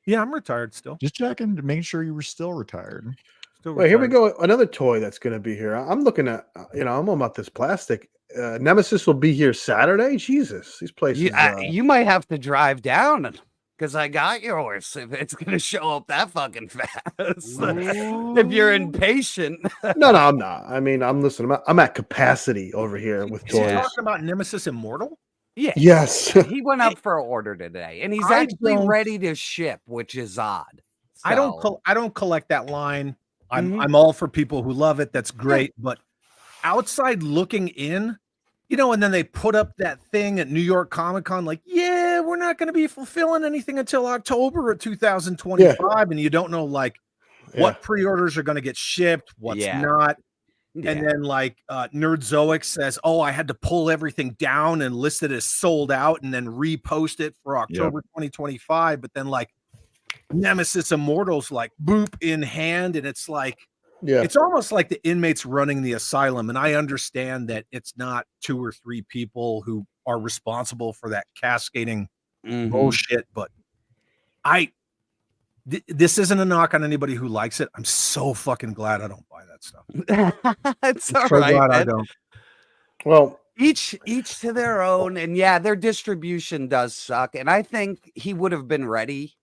Yeah, I'm retired still. Just checking to make sure you were still retired. Still Wait, here we retired. go. Another toy that's going to be here. I'm looking at, I'm about this plastic. Nemesis will be here Saturday. Jesus, these places. You might have to drive down because I got yours if it's going to show up that fucking fast. If you're impatient. No, I'm not. I mean, I'm listening. I'm at capacity over here with Is he toys. talking about Nemesis Immortal? Yeah. Yes. He went up for an order today, and he's I actually don't- ready to ship, which is odd. I don't collect that line. I'm all for people who love it. That's great. But outside looking in, and then they put up that thing at New York Comic Con, like, yeah, we're not going to be fulfilling anything until October of 2025. And you don't know what pre-orders are going to get shipped, what's not. Yeah. And then Nerdzoic says, oh, I had to pull everything down and list it as sold out and then repost it for October 2025. But then Nemesis Immortal's boop in hand. And it's it's almost like the inmates running the asylum. And I understand that it's not 2 or 3 people who are responsible for that cascading bullshit. But this isn't a knock on anybody who likes it. I'm so fucking glad I don't buy that stuff. It's I'm all so right. glad I man. don't. Well, each to their own, and their distribution does suck. And I think he would have been ready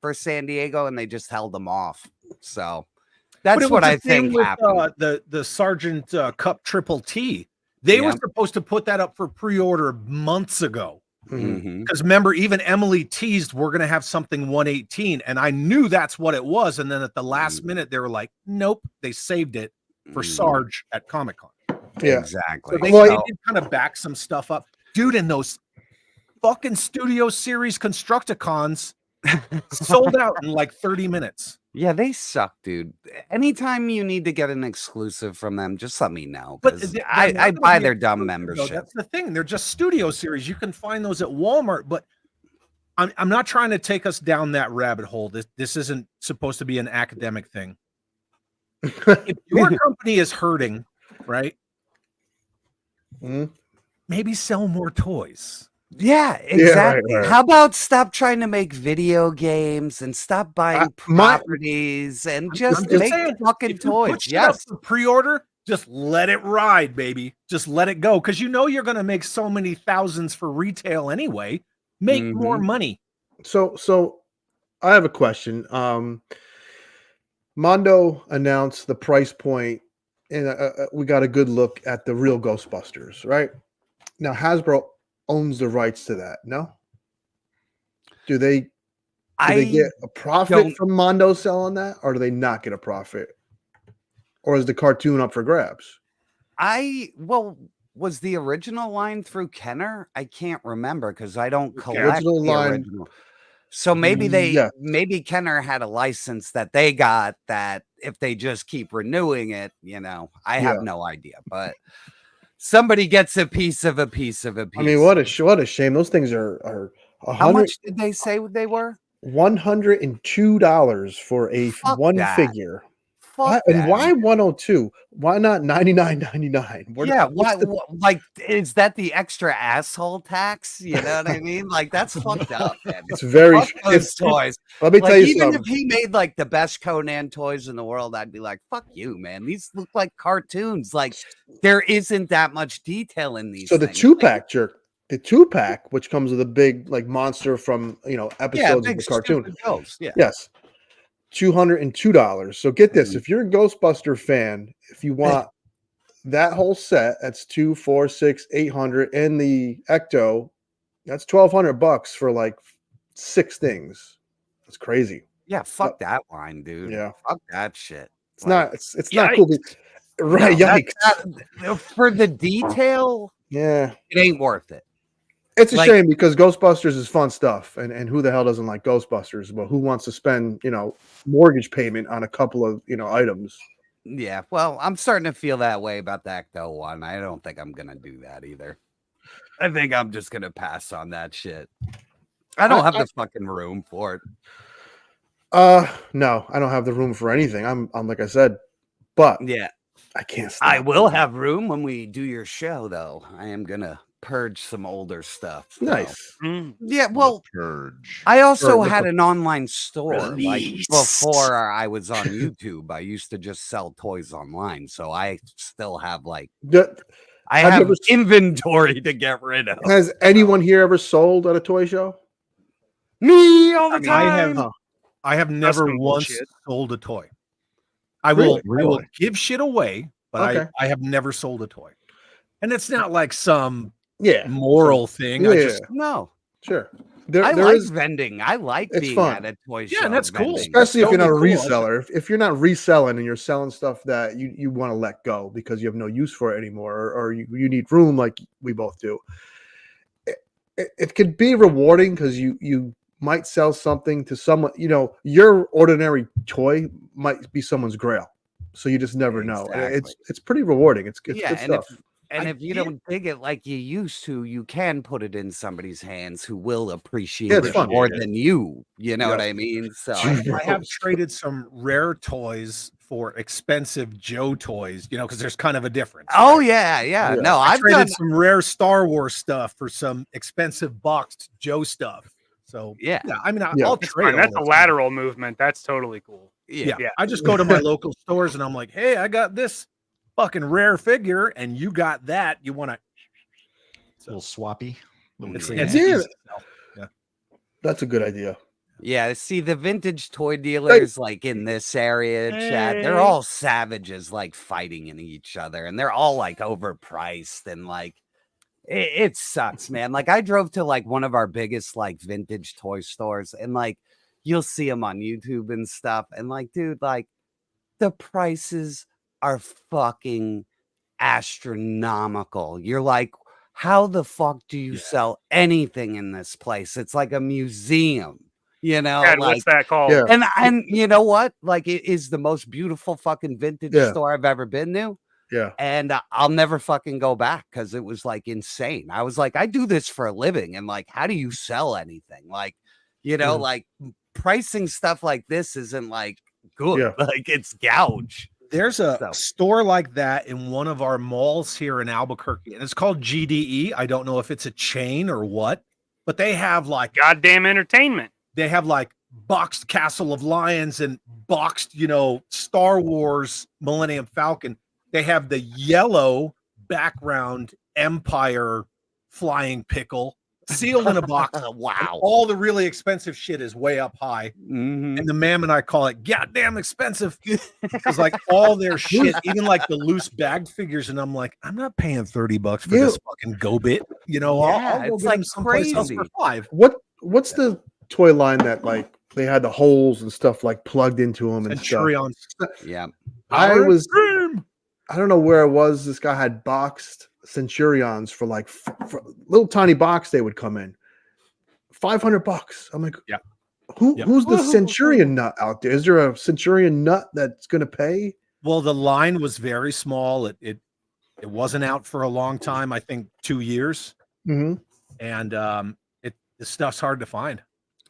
for San Diego, and they just held him off. So that's what I think happened. The Sergeant Cup Triple T. They were supposed to put that up for pre-order months ago. Because remember, even Emily teased we're going to have something 118, and I knew that's what it was. And then at the last minute, they were like, "Nope," they saved it for Sarge at Comic-Con. Yeah. Exactly. So they Well, did kind of back some stuff up, dude. And those fucking Studio Series Constructicons sold out in like 30 minutes. Yeah, they suck, dude. Anytime you need to get an exclusive from them, just let me know. But Because they're I not gonna buy be their dumb exclusive, though. membership. That's the thing. They're just Studio Series. You can find those at Walmart, but I'm not trying to take us down that rabbit hole. This isn't supposed to be an academic thing. If your company is hurting, right? Maybe sell more toys. Yeah, exactly. How about stop trying to make video games and stop buying properties and just make fucking toys? Put shit up for pre-order, just let it ride, baby. Just let it go. Because you know you're gonna make so many thousands for retail anyway. Make more money. So I have a question. Mondo announced the price point, and we got a good look at the real Ghostbusters, right? Now Hasbro owns the rights to that. No? Do they get a profit from Mondo selling that, or do they not get a profit? Or is the cartoon up for grabs? Was the original line through Kenner? I can't remember because I don't collect original the line. original. So maybe maybe Kenner had a license that they got that if they just keep renewing it, I have no idea, but somebody gets a piece of a piece of a piece. I mean, what a shame. Those things are how much did they say they were? $102 for a figure. And why 102? Why not $99.99? Yeah, like is that the extra asshole tax? You know what I mean? Like that's fucked up, man. It's very those toys. Let me tell you even something. if he made like the best Conan toys in the world, I'd be like, fuck you, man. These look like cartoons. Like there isn't that much detail in these. So the 2-pack jerk. The 2-pack, which comes with a big like monster from episodes of the cartoon. Yes. $202. So get this: if you're a Ghostbuster fan, if you want that whole set, that's 2, 4, 6, 800, and the Ecto, that's $1,200 for like 6 things. That's crazy. Yeah, fuck that line, dude. Yeah, fuck that shit. It's not cool. Right? No, Yikes! For the detail, yeah, it ain't worth it. It's a shame because Ghostbusters is fun stuff, and who the hell doesn't like Ghostbusters? But who wants to spend mortgage payment on a couple of items? Yeah, well, I'm starting to feel that way about the Ecto one. I don't think I'm gonna do that either. I think I'm just gonna pass on that shit. I don't have the fucking room for it. No, I don't have the room for anything. I'm like I said, but yeah, I can't. I will have room when we do your show, though. I am gonna purge some older stuff. So. Nice. Yeah, well, purge. I also had an online store like before I was on YouTube. I used to just sell toys online, so I still have like I have inventory to get rid of. Has anyone here ever sold at a toy show? Me all the time. I have never once sold a toy. I will give shit away, but I have never sold a toy. And it's not like some moral thing. I just sure. I like vending. I like being at a toy show. Yeah, and that's cool. Especially if you're not a reseller. If you're not reselling and you're selling stuff that you want to let go because you have no use for it anymore, or you need room like we both do. It could be rewarding because you might sell something to someone, your ordinary toy might be someone's grail. So you just never know. It's pretty rewarding. It's good stuff. If you don't dig it like you used to, you can put it in somebody's hands who will appreciate it more than you. You know what I mean? So I have traded some rare toys for expensive Joe toys, because there's kind of a difference. Oh, yeah. No, I've traded some rare Star Wars stuff for some expensive boxed Joe stuff. So I mean, I'll trade. That's a lateral movement. That's totally cool. Yeah. I just go to my local stores and I'm like, hey, I got this fucking rare figure, and you got that. You want to a little swappy. That's a good idea. Yeah, see the vintage toy dealers like in this area, chat, they're all savages like fighting in each other, and they're all like overpriced and like it sucks, man. Like I drove to like one of our biggest like vintage toy stores, and like you'll see them on YouTube and stuff, and like dude, like the prices are fucking astronomical. You're like, how the fuck do you sell anything in this place? It's like a museum, you know. Dad, like, what's that called? Yeah. and you know what? Like, it is the most beautiful fucking vintage Yeah. store I've ever been to. Yeah. And I'll never fucking go back because it was like insane. I was like, I do this for a living, and like, how do you sell anything? Like, you know, like pricing stuff like this isn't like good. Yeah. Like, it's gouge. There's a store like that in one of our malls here in Albuquerque, and it's called GDE. I don't know if it's a chain or what, but they have like goddamn entertainment. They have like boxed Castle of Lions and boxed, you know, Star Wars Millennium Falcon. They have the yellow background Empire flying pickle sealed in a box. Wow. All the really expensive shit is way up high. And the ma'am and I call it goddamn expensive because like all their shit, even like the loose bagged figures. And I'm like, I'm not paying $30 for this fucking go bit. You know, I'll go it's get like them someplace else crazy. for $5. What's the toy line that like they had the holes and stuff like plugged into them and Centurions. stuff? Yeah. I don't know where it was. This guy had boxed Centurions for like for little tiny box. They would come in $500. I'm like, yeah. Who's the Centurion nut out there? Is there a Centurion nut that's going to pay? Well, the line was very small. It wasn't out for a long time. I think 2 years. Mm-hmm. And the stuff's hard to find.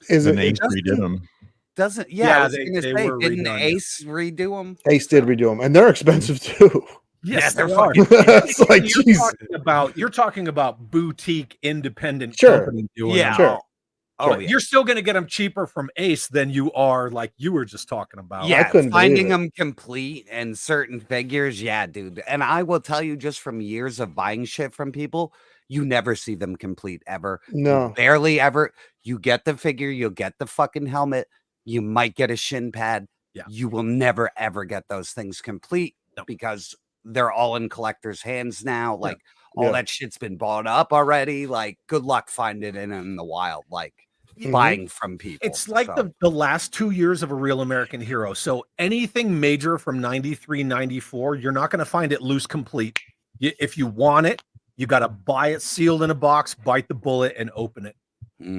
Is it? Ace redid them. Doesn't I was they gonna say, were didn't redone. Ace redo them? Ace did redo them, and they're expensive too. Yes, they're they are. fucking. It's like, You're talking about boutique independent Sure. company doing Yeah. them. Sure. Oh, Sure. yeah. You're still going to get them cheaper from Ace than you are like you were just talking about. Yeah, couldn't finding believe it. them complete and certain figures. Yeah, dude. And I will tell you, just from years of buying shit from people, you never see them complete ever. No. You barely ever. You get the figure, you'll get the fucking helmet, you might get a shin pad. Yeah. You will never ever get those things complete because they're all in collectors' hands now. Like all Yeah. that shit's been bought up already. Like, good luck finding it in the wild. Like buying from people. It's like So, the last 2 years of A Real American Hero. So anything major from 93, 94, you're not going to find it loose complete. If you want it, you got to buy it sealed in a box, bite the bullet, and open it.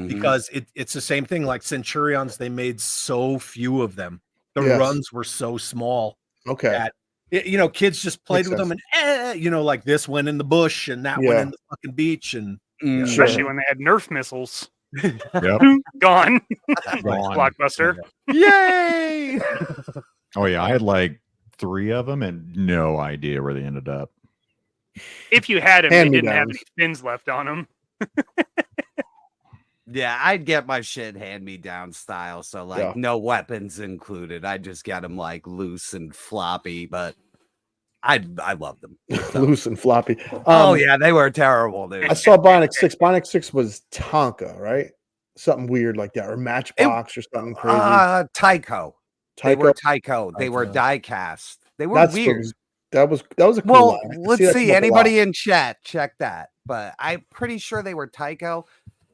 Because it's the same thing like Centurions. They made so few of them. The Yes. runs were so small. Okay. That, you know, kids just played Makes with them and, you know, like this went in the bush and that went Yeah. in the fucking beach. And Especially when they had Nerf missiles. Yep. Gone. Gone. Blockbuster. yay! Oh yeah, I had like 3 of them and no idea where they ended up. If you had them, they didn't have Hand-me-downs. any fins left on them. Yeah, I'd get my shit hand me down style. So, like, Yeah. no weapons included. I just get them like loose and floppy, but I love them. Loose and floppy. Oh, yeah, they were terrible, dude. I saw Bionic 6. Bionic 6 was Tonka, right? Something weird like that, or Matchbox or something crazy. Tyco. They were Tyco. Tyco. They were Tyco. die cast. They were That's weird. that was a cool Well, line. I can let's that see. come up a lot. Anybody in chat, check that. But I'm pretty sure they were Tyco.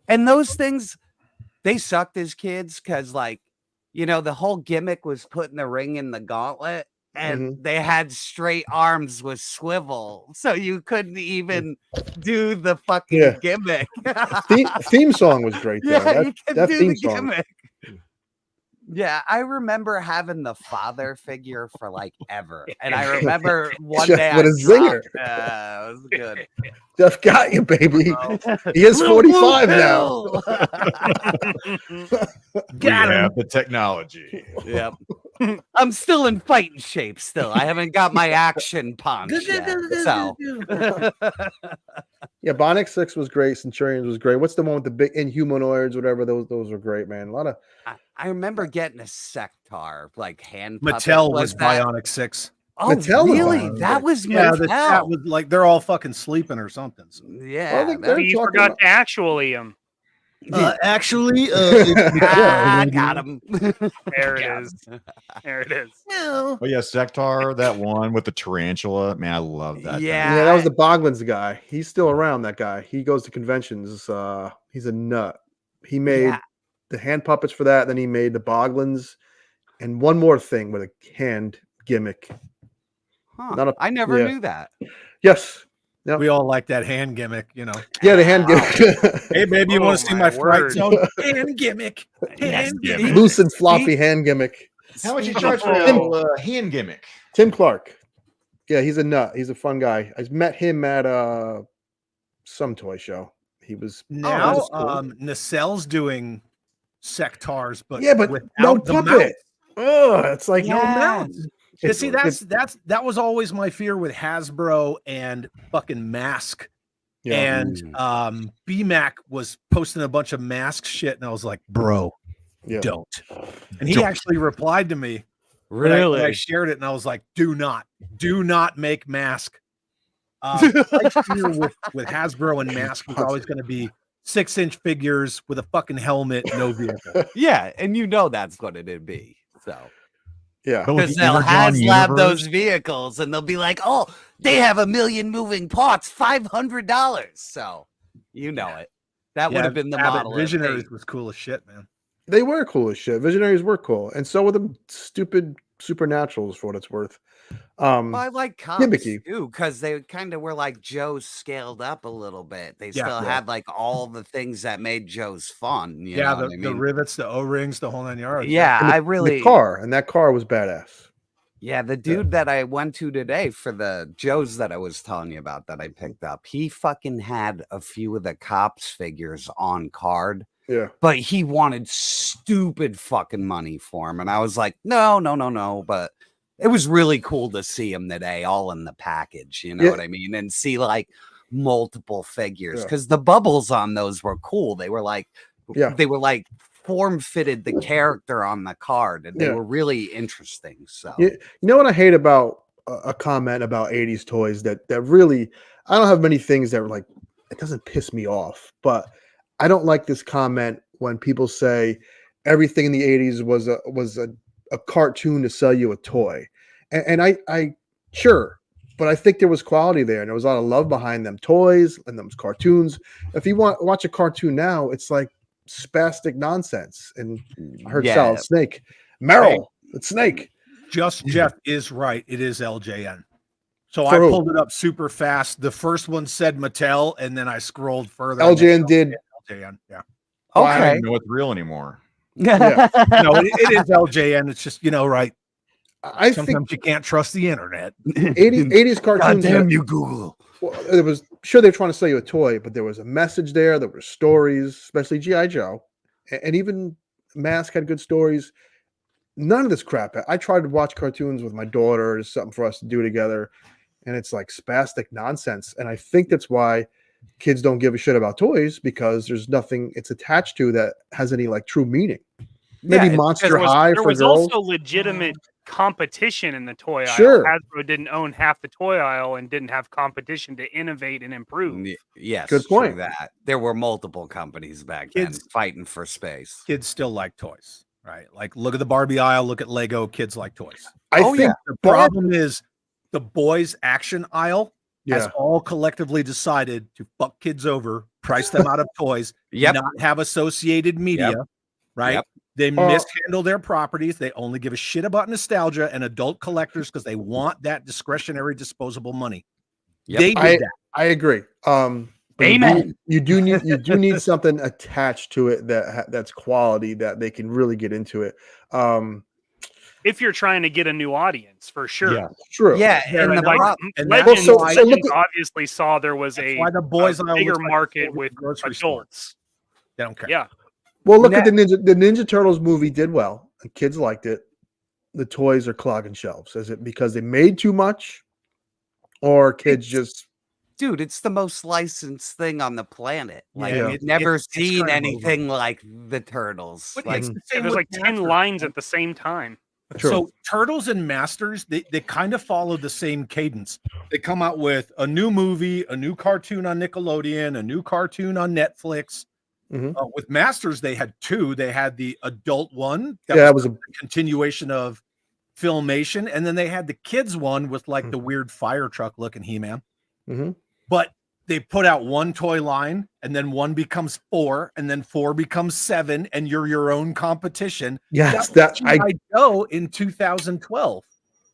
And those things, they sucked as kids because, like, you know, the whole gimmick was putting the ring in the gauntlet, and they had straight arms with swivel, so you couldn't even do the fucking Yeah. gimmick. Theme song was great. Though. Yeah, that, you can that do theme the song. gimmick. Yeah, I remember having the father figure for like ever, and I remember one Jeff day with I a zinger. it was good. Jeff got you, baby. Oh. He is Blue 45 now. Bill. We have the technology. Yep. I'm still in fighting shape. Still, I haven't got my action punch yet. So, Yeah, Bionic 6 was great. Centurions was great. What's the one with the big Inhumanoids? Whatever. Those were great, man. A lot of I remember getting a Sectar like hand. Mattel puppet. was that? Bionic 6. Oh, Mattel was really? Bionic That 6. was Yeah, Mattel. that was like they're all fucking sleeping or something. So. Yeah, think that- they're You talking forgot about- to actually him. Actually, I got him. There it is. There it is. Oh yeah, Sectar, that one with the tarantula. Man, I love that. thing. Yeah, that was the Boglins guy. He's still around. That guy. He goes to conventions. He's a nut. He made the hand puppets for that. Then he made the Boglins, and one more thing with a hand gimmick. Huh, Not a- I never yeah. knew that. Yes. Yep. We all like that hand gimmick, you know. Yeah, the hand gimmick. Hey, baby, you want to see my fright word. zone? Hand gimmick. Hand gimmick. Loose and floppy hand gimmick. How much you charge for a little hand gimmick? Tim Clark. Yeah, he's a nut. He's a fun guy. I met him at some toy show. He was Now cool. Nacelle's doing sectars, but yeah, but without no the puppet. Oh, it's like no mount. It's, See, that was always my fear with Hasbro and fucking M.A.S.K. Yeah. And B-Mac was posting a bunch of M.A.S.K. shit, and I was like, bro, don't. And he actually replied to me. Really? I shared it, and I was like, do not make M.A.S.K. My fear with Hasbro and M.A.S.K. was always going to be 6-inch figures with a fucking helmet, no vehicle. Yeah, and you know that's what it'd be. So yeah, because they'll HasLab those vehicles, and they'll be like, "Oh, they have 1 million moving parts, $500." So you know it. That would have been the model. Visionaries was cool as shit, man. They were cool as shit. Visionaries were cool, and so were the stupid Supernaturals, for what it's worth. Well, I like cops gimmicky. too, because they kind of were like Joe's scaled up a little bit. They still had like all the things that made Joe's fun. You know what I mean? The rivets, the O-rings, the whole 9 yards. Yeah, And I really the car, and that car was badass. Yeah, the dude that I went to today for the Joe's that I was telling you about that I picked up, he fucking had a few of the cops figures on card. Yeah. But he wanted stupid fucking money for him. And I was like, no. But it was really cool to see him today, all in the package. You know what I mean? And see like multiple figures. Because the bubbles on those were cool. They were like, form fitted the character on the card, and they were really interesting. So you know what I hate about a comment about 80s toys that really, I don't have many things that are like, it doesn't piss me off, but I don't like this comment when people say everything in the 80s was a cartoon to sell you a toy. And I sure, but I think there was quality there, and there was a lot of love behind them toys and those cartoons. If you watch a cartoon now, it's like spastic nonsense. And I heard Solid Snake. Meryl, it's Snake. Just Jeff is right. It is LJN. So I pulled it up super fast. The first one said Mattel, and then I scrolled further. LJN did. LJN, yeah. Okay. I don't even know it's real anymore. No, it is LJN. It's just, right. I Sometimes think you can't trust the internet. 80s cartoons. God damn you, Google. Well, it was sure they're trying to sell you a toy, but there was a message there. There were stories, especially G.I. Joe, and even M.A.S.K. had good stories. None of this crap. I tried to watch cartoons with my daughter. It's something for us to do together, and it's like spastic nonsense. And I think that's why kids don't give a shit about toys, because there's nothing it's attached to that has any like true meaning. Maybe Monster High for girls. There was also legitimate competition in the toy aisle. Hasbro didn't own half the toy aisle and didn't have competition to innovate and improve. Yes, good point. That there were multiple companies back then fighting for space. Kids still like toys, right? Like look at the Barbie aisle, look at Lego. Kids like toys. I think the problem is the boys action aisle has all collectively decided to fuck kids over, price them out of toys, not have associated media, right? They mishandle their properties. They only give a shit about nostalgia and adult collectors because they want that discretionary disposable money. They did that. I agree. Amen. You do need something attached to it that's quality that they can really get into it. If you're trying to get a new audience, for sure. Yeah, true. Yeah, and Legends obviously saw there was a bigger market with adults. They don't care. Yeah. Well, look at the Ninja Turtles movie did well. The kids liked it. The toys are clogging shelves. Is it because they made too much, or kids just? Dude, it's the most licensed thing on the planet. Like it's never seen anything like the Turtles. Like there's like 10 lines at the same time. True. So Turtles and Masters, they kind of follow the same cadence. They come out with a new movie, a new cartoon on Nickelodeon, a new cartoon on Netflix. With Masters, they had two. They had the adult one that was a continuation of Filmation, and then they had the kids one with like the weird fire truck looking He-Man. But they put out one toy line, and then one becomes 4, and then 4 becomes 7, and you're your own competition. Yes, I know in 2012,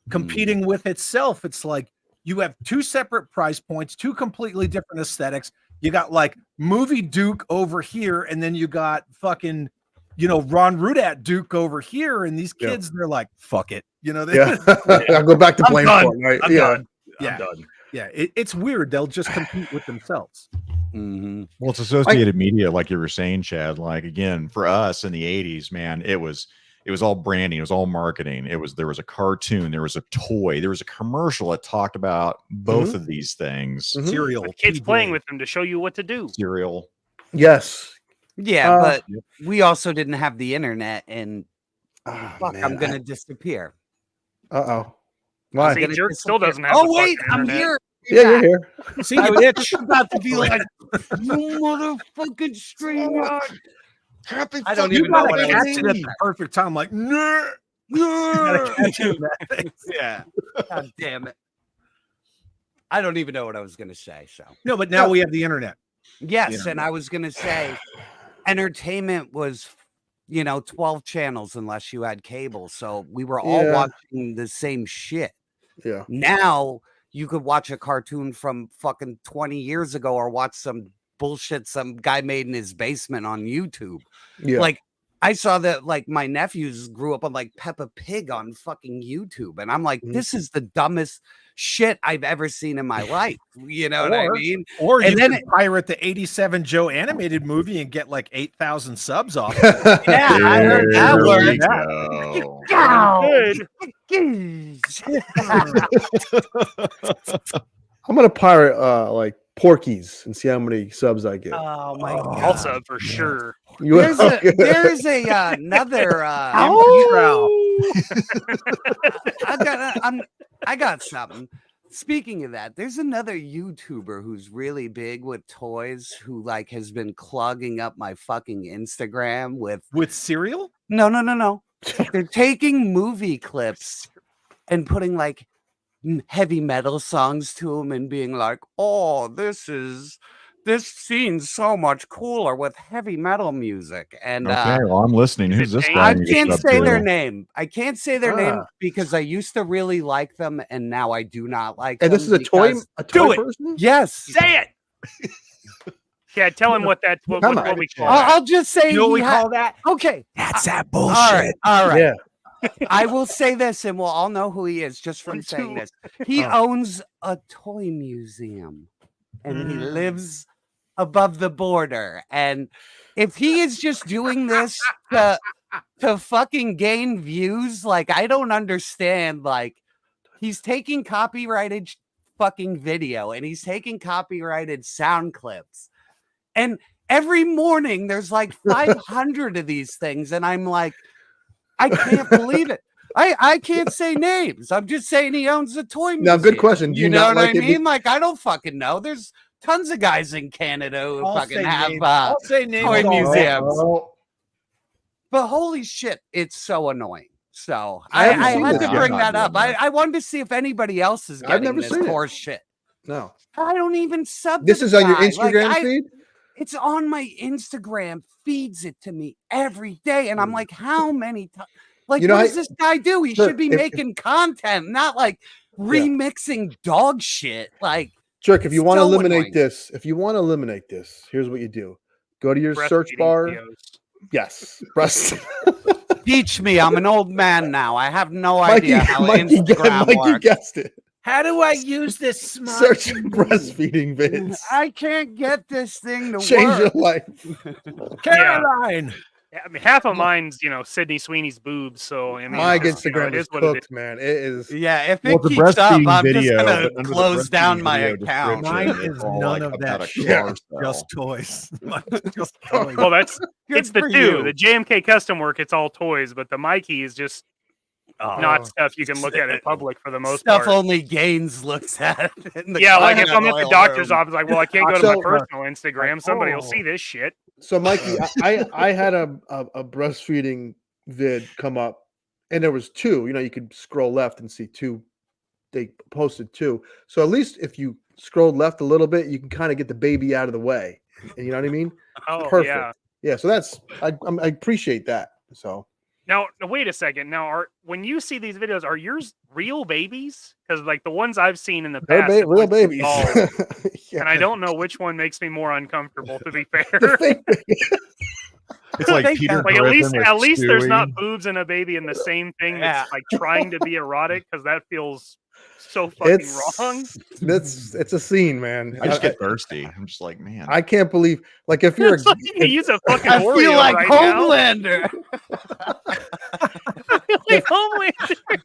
competing with itself. It's like you have two separate price points, two completely different aesthetics. You got like movie Duke over here, and then you got fucking, Ron Rudat Duke over here. And these kids, they're like, fuck it. I'll go back to blame Fortnite. I'm Yeah. done. I'm done. Yeah, it's weird. They'll just compete with themselves. Well, it's associated media, like you were saying, Chad. Like, again, for us in the 80s, man, it was all branding, it was all marketing. There was a cartoon, there was a toy, there was a commercial that talked about both of these things. Cereal, with kids playing with them to show you what to do. Cereal. Yes. Yeah, but we also didn't have the internet, and I'm gonna disappear. Why? See, Jerk still doesn't have. Oh wait, I'm here. Yeah, you're here. See, you itch. About to be like, you motherfucking StreamYard. I don't even know what catch I it at the perfect time. Like, no, catch it. Yeah. God damn it. I don't even know what I was gonna say. So no, but now we have the internet. Yes, and I was gonna say, entertainment was, 12 channels unless you had cable. So we were all watching the same shit. Yeah. Now you could watch a cartoon from fucking 20 years ago or watch some bullshit some guy made in his basement on YouTube. Yeah. Like I saw that like my nephews grew up on like Peppa Pig on fucking YouTube. And I'm like, this is the dumbest shit I've ever seen in my life. You know what I mean? Or and you then can pirate the 87 Joe animated movie and get like 8,000 subs off. Yeah, I heard that word. I'm gonna pirate like Porky's and see how many subs I get. Oh my god! I'll sub for sure. There's another. I got something. Speaking of that, there's another YouTuber who's really big with toys who like has been clogging up my fucking Instagram with cereal. No. They're taking movie clips and putting like heavy metal songs to them and being like, "Oh, this scene's so much cooler with heavy metal music." And okay, well, I'm listening. Who's this guy? I can't say their name. I can't say their name because I used to really like them, and now I do not like them. And this is a toy person? Yes. Say it. Yeah, tell him what we call I'll just say what we call that? Okay. That's that bullshit. All right. Yeah. I will say this, and we'll all know who he is just from saying this. He owns a toy museum, and he lives above the border. And if he is just doing this to fucking gain views, like I don't understand. Like he's taking copyrighted fucking video, and he's taking copyrighted sound clips, and every morning there's like 500 of these things, and I'm like, I can't believe it. I can't say names. I'm just saying he owns a toy museum. Now, good question. Do you know what I it? mean? Like, I don't fucking know. There's tons of guys in Canada who fucking have toy museums. But holy shit, it's so annoying. So I had to bring that up. I wanted to see if anybody else is getting this horse shit. No. I don't even sub. This is on your Instagram feed? It's on my Instagram, feeds it to me every day. And I'm like, how many times? Like, what does this guy do? He should be making content, not like remixing dog shit. Like, Jerk, if you want to eliminate this, here's what you do. Go to your search bar. Yes. Teach me. I'm an old man now. I have no idea how Instagram works. Mikey guessed it. How do I use this smart? Search breastfeeding vids. I can't get this thing to change work. your life. Caroline. Yeah, I mean, half of mine's, Sydney Sweeney's boobs. So I mean, my Instagram it is is what cooked, it is. man. It is. Yeah, if it keeps up, I'm just gonna close down my account. Mine is none of that shit. Just toys. Just toys. Well, it's the for two. you. The JMK custom work, it's all toys, but the Mikey is just not stuff you can look at in public for the most Stuff part. only Gaines looks at. Yeah, like if I'm at the doctor's office, like, well, I can't go to So- my personal Instagram. Somebody will see this shit. So, Mikey, I had a breastfeeding vid come up, and there was two. You could scroll left and see two. They posted two. So at least if you scroll left a little bit, you can kind of get the baby out of the way. And you know what I mean? Oh, Perfect. yeah. Yeah. So I appreciate that. So Now, wait a second. Now, when you see these videos, are yours real babies? Because like the ones I've seen in the They're past, real babies. Yeah. And I don't know which one makes me more uncomfortable. To be fair, It's like Peter like Griffin at least there's Stewie. not boobs and a baby in the same thing. That's like trying to be erotic, because that feels so fucking wrong. It's a scene, man. I just get thirsty. I'm just like, man. I can't believe, like, if you're It's like you can use a fucking I Oreo feel like right Homelander. Like Homelander.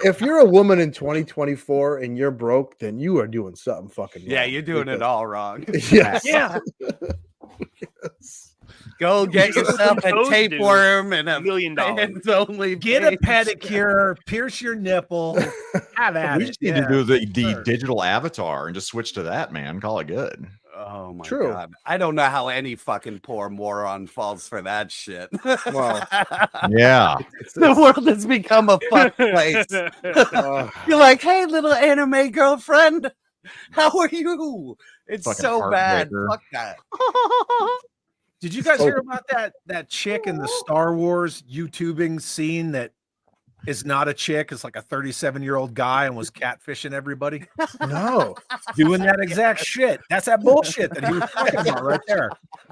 if you're a woman in 2024 and you're broke, then you are doing something fucking wrong. Yeah, you're doing it all wrong. Yes. Yeah. Go get yourself a tapeworm and $1 million. It's only Get a pedicure, pierce your nipple, have at We it. just need to do the digital avatar and just switch to that, man. Call it good. Oh my True. god! I don't know how any fucking poor moron falls for that shit. Well, Yeah. The world has become a fuck place. You're like, hey, little anime girlfriend, how are you? It's Fucking so bad. heartbreaker. Fuck that. Did you guys hear about that chick in the Star Wars YouTubing scene that is not a chick? It's like a 37-year-old guy and was catfishing everybody. no. Doing that exact shit. That's that bullshit that he was talking about right there.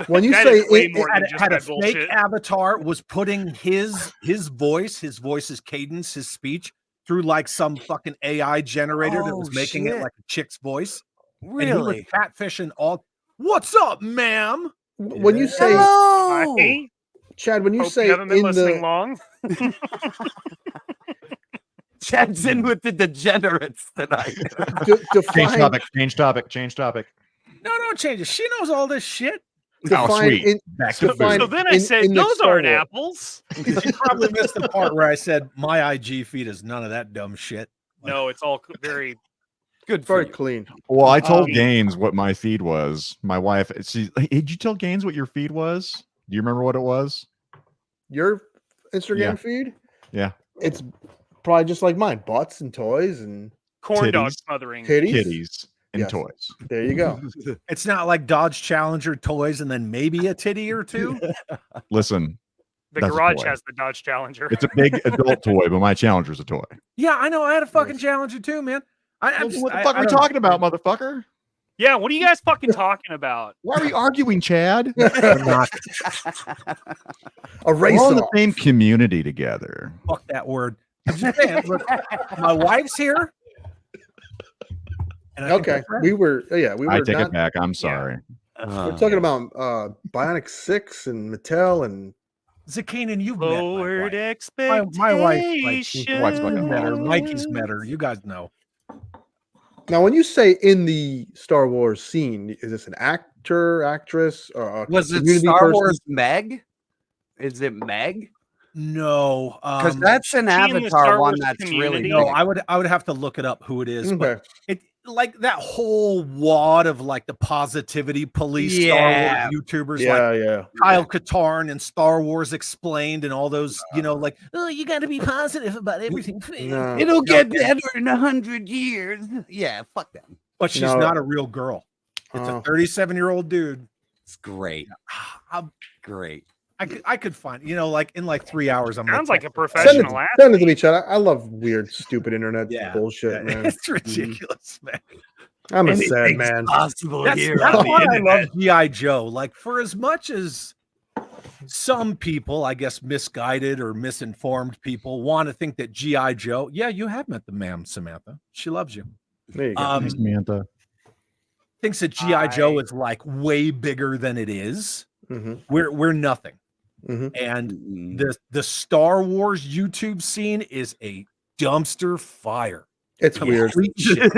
When you That say is way it, more Had, than just had a that fake bullshit. avatar, was putting his voice's cadence, his speech through like some fucking AI generator that was Oh, making shit. it like a chick's voice. And he Really? was catfishing all. What's up, ma'am? when you say Hello. Hi. Chad, when you Hope say you haven't been in listening the long. Chad's in with the degenerates tonight. Change define, topic. Change topic. Change topic. No, don't change it. She knows all this shit. Oh, define sweet. in, Back to define So then I in- said, in the those Star aren't Wars. apples. You probably missed the part where I said my IG feed is none of that dumb shit. No, it's all very Good for Very you. clean. Well, I told Um, Gaines what my feed was. My wife, did you tell Gaines what your feed was? Do you remember what it was? Your Instagram Yeah. feed, Yeah. it's probably just like mine: butts and toys and corn dog Titties. smothering. Kitties and Yes. toys. There you go. It's not like Dodge Challenger toys and then maybe a titty or two. Listen, The That's a garage toy. has the Dodge Challenger. it's a big adult toy, but my Challenger's a toy. Yeah, I know. I had a fucking Challenger too, man. What the fuck are we talking about, motherfucker? Yeah, what are you guys fucking talking about? Why are we arguing, Chad? A race We're all in the off. same community together. Fuck that word. I'm just saying, look, my wife's here. And I think Okay, that's right. we were I take not, it back. I'm sorry. we're talking about Bionic Six and Mattel and Zakainen, you've met my Lowered wife. expectations. My wife, like, wife's fucking met her. Mikey's met her. You guys know. now when you say in the Star Wars scene, is this an actor, actress, or a Was it community Star person? Wars Meg? Is it Meg? No, Because that's an she in the Avatar Star one Wars that's really community? no. big. I would have to look it up who it is. But Okay. it like that whole wad of like the positivity police Yeah. Star Wars YouTubers like Yeah. Kyle Katarn and Star Wars Explained and all those, like, oh, you got to be positive about everything. No. It'll get better in 100 years. Yeah, fuck them. But she's No. not a real girl. It's a 37-year-old dude. It's great. Great. I could find, like in like 3 hours. I'm Sounds like a Send it, professional athlete. send it to me, Chad. I love weird, stupid internet Yeah. bullshit, man. It's ridiculous, man. I'm a sad Anything's man. possible That's here why on the I internet. love G.I. Joe. Like, for as much as some people, I guess misguided or misinformed people, want to think that G.I. Joe, yeah, you have met the ma'am, Samantha. She loves you. There you go. Samantha. Thinks that G.I. Joe is like way bigger than it is. Mhm. We're nothing. Mhm. And the Star Wars YouTube scene is a dumpster fire. It's weird. Complete shit.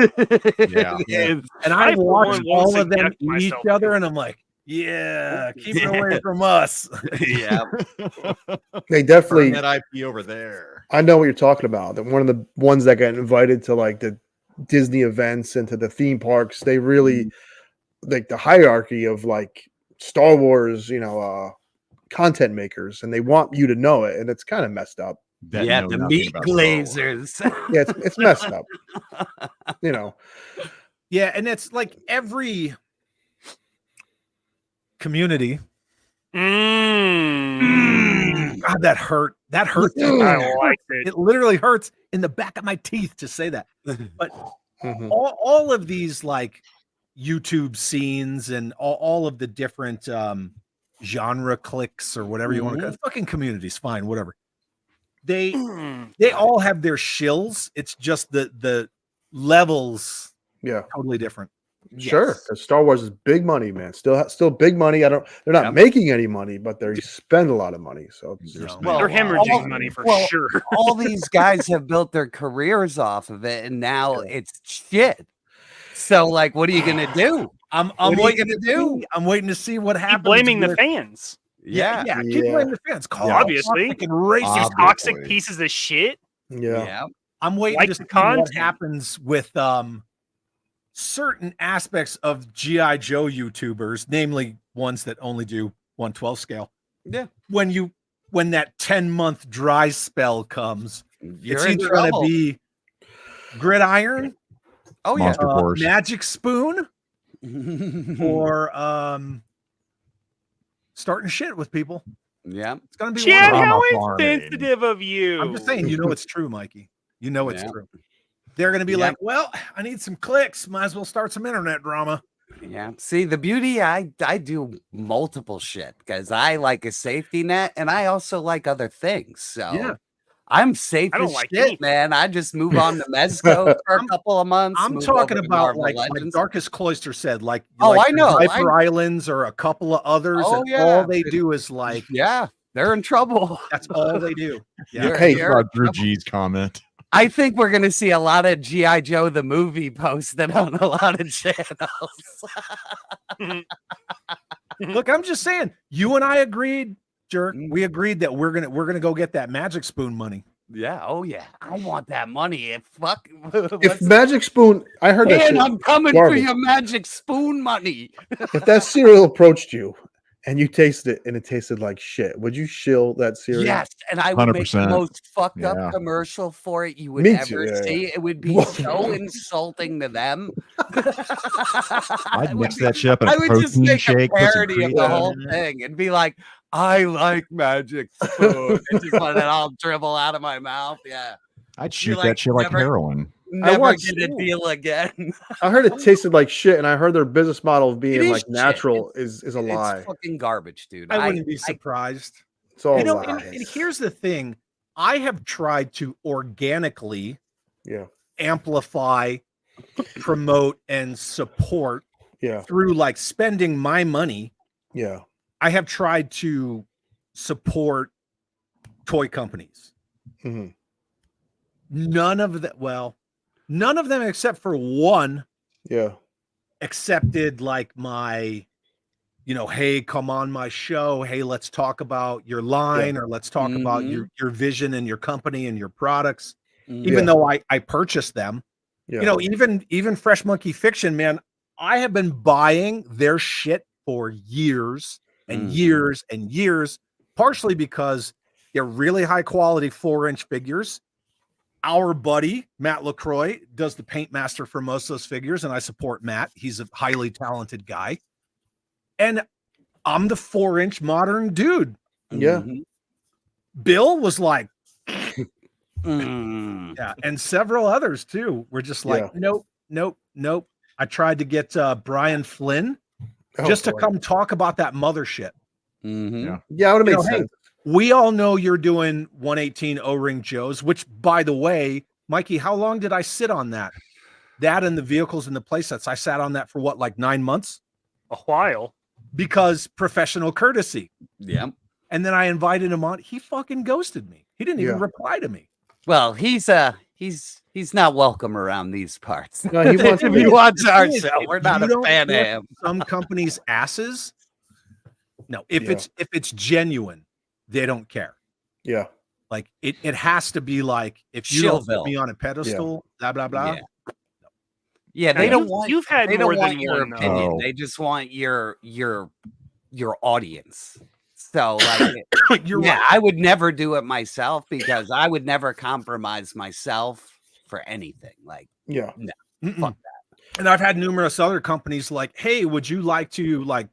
Yeah. And I, I for watch one, won't all of them subject eat each myself other, to and I'm like, yeah, keep it away from us. Yeah. They Burn definitely. that IP over there. I know what you're talking about. That one of the ones that got invited to like the Disney events and to the theme parks. They really like the hierarchy of like Star Wars, content makers, and they want you to know it, and it's kind of messed up. That Yeah, know the nothing meat about Star Wars. glazers. Yeah, it's messed up. Yeah, and it's like every community God, that hurt. That hurt. I liked it. It literally hurts in the back of my teeth to say that. But all of these like YouTube scenes and all of the different genre cliques or whatever you want to call it, fucking communities, fine, whatever. They all have their shills. It's just the levels, totally different. Sure, because Star Wars is big money, man. Still big money. They're not making any money, but they spend a lot of money. So they're hemorrhaging money for sure. All these guys have built their careers off of it, and now it's shit. So, like, what are you gonna do? I'm waiting to do. I'm waiting to see what happens. Keep blaming the fans. Yeah. Keep blaming the fans. Obviously, racist toxic pieces of shit. Yeah. I'm waiting to see what happens with certain aspects of G.I. Joe YouTubers, namely ones that only do 1/12 scale. Yeah. When that 10-month dry spell comes, it's either going to be Gridiron, Monster Force, Magic Spoon, or starting shit with people. Yeah. It's going to be Chad, how insensitive of you. I'm just saying, it's true, Mikey. You know it's true. They're going to be like, well, I need some clicks. Might as well start some internet drama. Yeah. See, the beauty, I do multiple shit because I like a safety net and I also like other things. So I'm safe as shit, man. I just move on to Mezco for a couple of months. I'm talking about like Darkest Cloister said, like I know. Hyper Islands or a couple of others. Oh, and all they do is like, they're in trouble. That's all they do. Yeah. Hey, Drew G's comment. I think we're going to see a lot of G.I. Joe the movie posted on a lot of channels. Look, I'm just saying, you and I agreed, Jerk. We agreed that we're gonna go get that Magic Spoon money. Yeah. Oh yeah. I want that money. If Magic Spoon, I heard that. And I'm coming for your Magic Spoon money. If that cereal approached you and you tasted it and it tasted like shit, would you shill that cereal? Yes, and I would 100%. make the most fucked up commercial for it you would ever see. It would be so insulting to them. I'd mix that shit up in a protein shake. A parody of the whole thing and be like, I like Magic Spoon. It's just like that I'll dribble out of my mouth. Yeah. I'd shoot that shit like heroin. Never get a deal again. I heard it tasted like shit, and I heard their business model of being like natural is a lie. It's fucking garbage, dude. I wouldn't be surprised. It's all and here's the thing: I have tried to organically, amplify, promote, and support, through like spending my money. Yeah, I have tried to support toy companies. Mm-hmm. None of them except for one accepted like my, hey, come on my show. Hey, let's talk about your line or let's talk about your vision and your company and your products. Even though I purchased them, even Fresh Monkey Fiction, man, I have been buying their shit for years and years and years, partially because they're really high quality 4-inch figures. Our buddy, Matt LaCroix, does the paint master for most of those figures, and I support Matt. He's a highly talented guy. And I'm the 4-inch modern dude. Yeah. Bill was like, and several others too. We're just like, nope. I tried to get Brian Flynn just to come talk about that mother shit. Yeah, it would make sense. We all know you're doing 118 O-Ring Joes, which, by the way, Mikey, how long did I sit on that? That and the vehicles and the playsets. I sat on that for what, like 9 months? A while. Because professional courtesy. Yeah. And then I invited him on. He fucking ghosted me. He didn't even reply to me. Well, he's not welcome around these parts. No, he wants if he wants our show, we're not a fan of him. Some companies' asses. No, if it's genuine, they don't care. Yeah. Like it has to be like, if you don't put me on a pedestal, blah, blah, blah. Yeah, they don't want you've had they more don't want than your one, opinion. though. They just want your audience. So like You're right. I would never do it myself because I would never compromise myself for anything. Like Yeah. no, fuck that. And I've had numerous other companies like, hey, would you like to like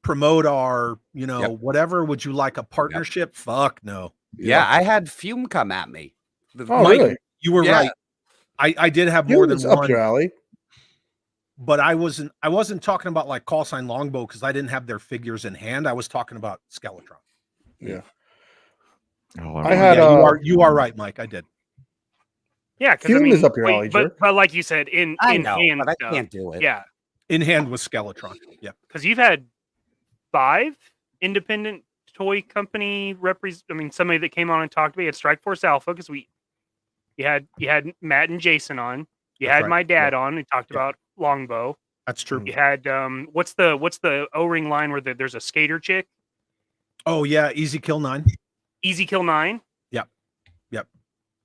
promote our, whatever. Would you like a partnership? Fuck no. Yeah, I had Fume come at me. Oh, Mike, really? you were right. I did have more than Fume is one. up your alley. But I wasn't talking about like Call Sign Longbow because I didn't have their figures in hand. I was talking about Skeletron. Yeah. Oh, I had you are right, Mike. I did. Yeah, because Fume is up your alley, but like you said, in hand, but I stuff, can't do it. Yeah, In hand with Skeletron. Yeah. because you've had 5 independent toy company somebody that came on and talked to me at Strike Force Alpha because you had Matt and Jason on. You That's had right. my dad on. We talked about Longbow. That's true. You had what's the O-ring line where there's a skater chick? Oh yeah, Easy Kill 9. Easy Kill 9. Yep.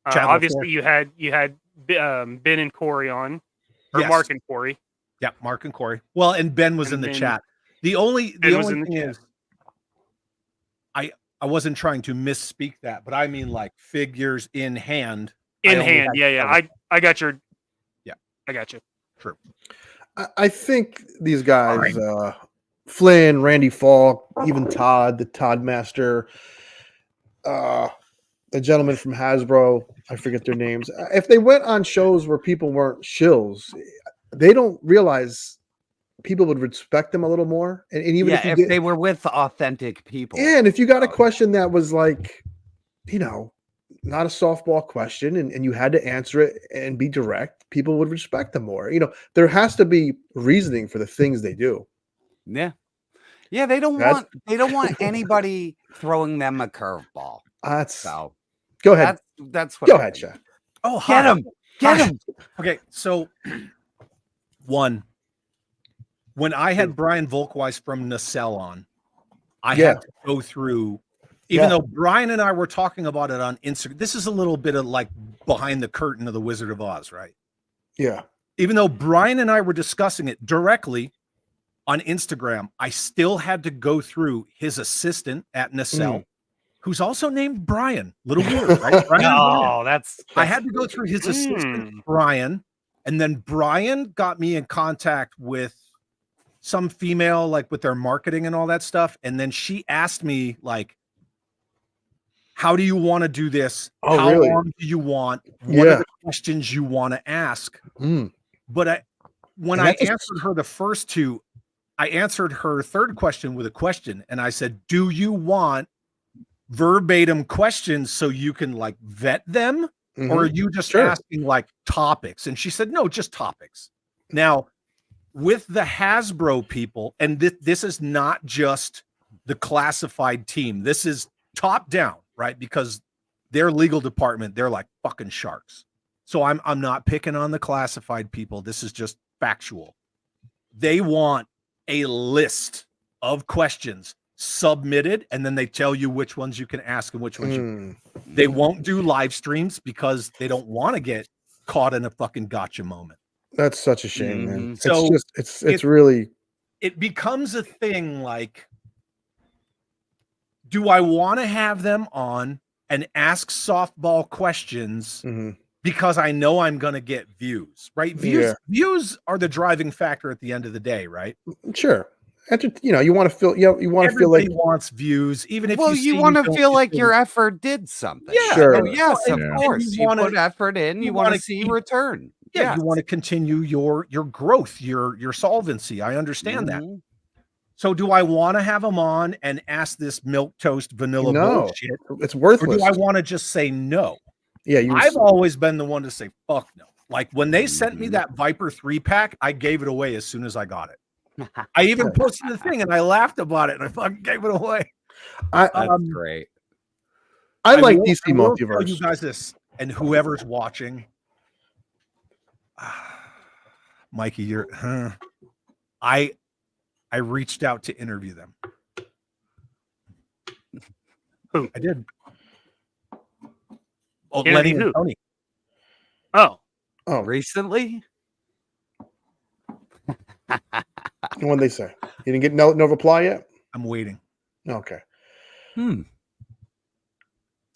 Obviously, you had Ben and Corey on, or Yes. Mark and Corey. Yeah, Mark and Corey. Well, and Ben was in the then chat. The only Ben was in thing the chat. is, I wasn't trying to misspeak that, but I mean like figures in hand. In hand, yeah. I got your. Yeah, I got you. True. I think these guys, Flynn, Randy Falk, even Todd, the Todd Master, the gentleman from Hasbro, I forget their names. If they went on shows where people weren't shills, they don't realize people would respect them a little more. And even if they were with authentic people. Yeah, and if you got a question that was like, not a softball question, and you had to answer it and be direct, people would respect them more. There has to be reasoning for the things they do. Yeah. Yeah, they don't want anybody throwing them a curveball. So go ahead. That's what go ahead, Chad. Oh, get him. Get him. Okay, so when I had Brian Volkweiss from Nacelle on, I had to go through. Even though Brian and I were talking about it on Instagram, this is a little bit of like behind the curtain of the Wizard of Oz, right? Yeah. Even though Brian and I were discussing it directly on Instagram, I still had to go through his assistant at Nacelle, who's also named Brian. Little weird, right? Brian. I had to go through his assistant, Brian, and then Brian got me in contact with some female, like with their marketing and all that stuff. And then she asked me, like, how do you want to do this? How long do you want? What are the questions you want to ask? But when I answered her the first two, I answered her third question with a question. And I said, do you want verbatim questions so you can like vet them? Or are you just asking like topics? And she said, no, just topics. Now, with the Hasbro people, and this is not just the classified team. This is top down. Right, because their legal department, they're like fucking sharks. So I'm not picking on the classified people. This is just factual. They want a list of questions submitted, and then they tell you which ones you can ask and which ones you. They won't do live streams because they don't want to get caught in a fucking gotcha moment. That's such a shame, man. So it's really. It becomes a thing like, do I want to have them on and ask softball questions because I know I'm going to get views, right? Views are the driving factor at the end of the day, right? Sure. You want to feel, you want to feel like wants views, even if you want to feel like your effort did something. Yeah, sure. Yes, of course. You wanna, put effort in. You want to see return. Yeah, you want to continue your growth, your solvency. I understand that. So do I want to have them on and ask this milquetoast vanilla bullshit? It's worthless. Or do I want to just say no? Yeah, I've always been the one to say fuck no. Like when they sent me that Viper 3-pack, I gave it away as soon as I got it. I even posted the thing and I laughed about it and I fucking gave it away. That's great. I like DC Multiverse. Tell you guys this, and whoever's watching, Mikey, I reached out to interview them. Who? I did. Oh, Interview Lenny who? and Tony. Oh, recently? What'd they say? You didn't get no reply yet? I'm waiting. Okay. Probably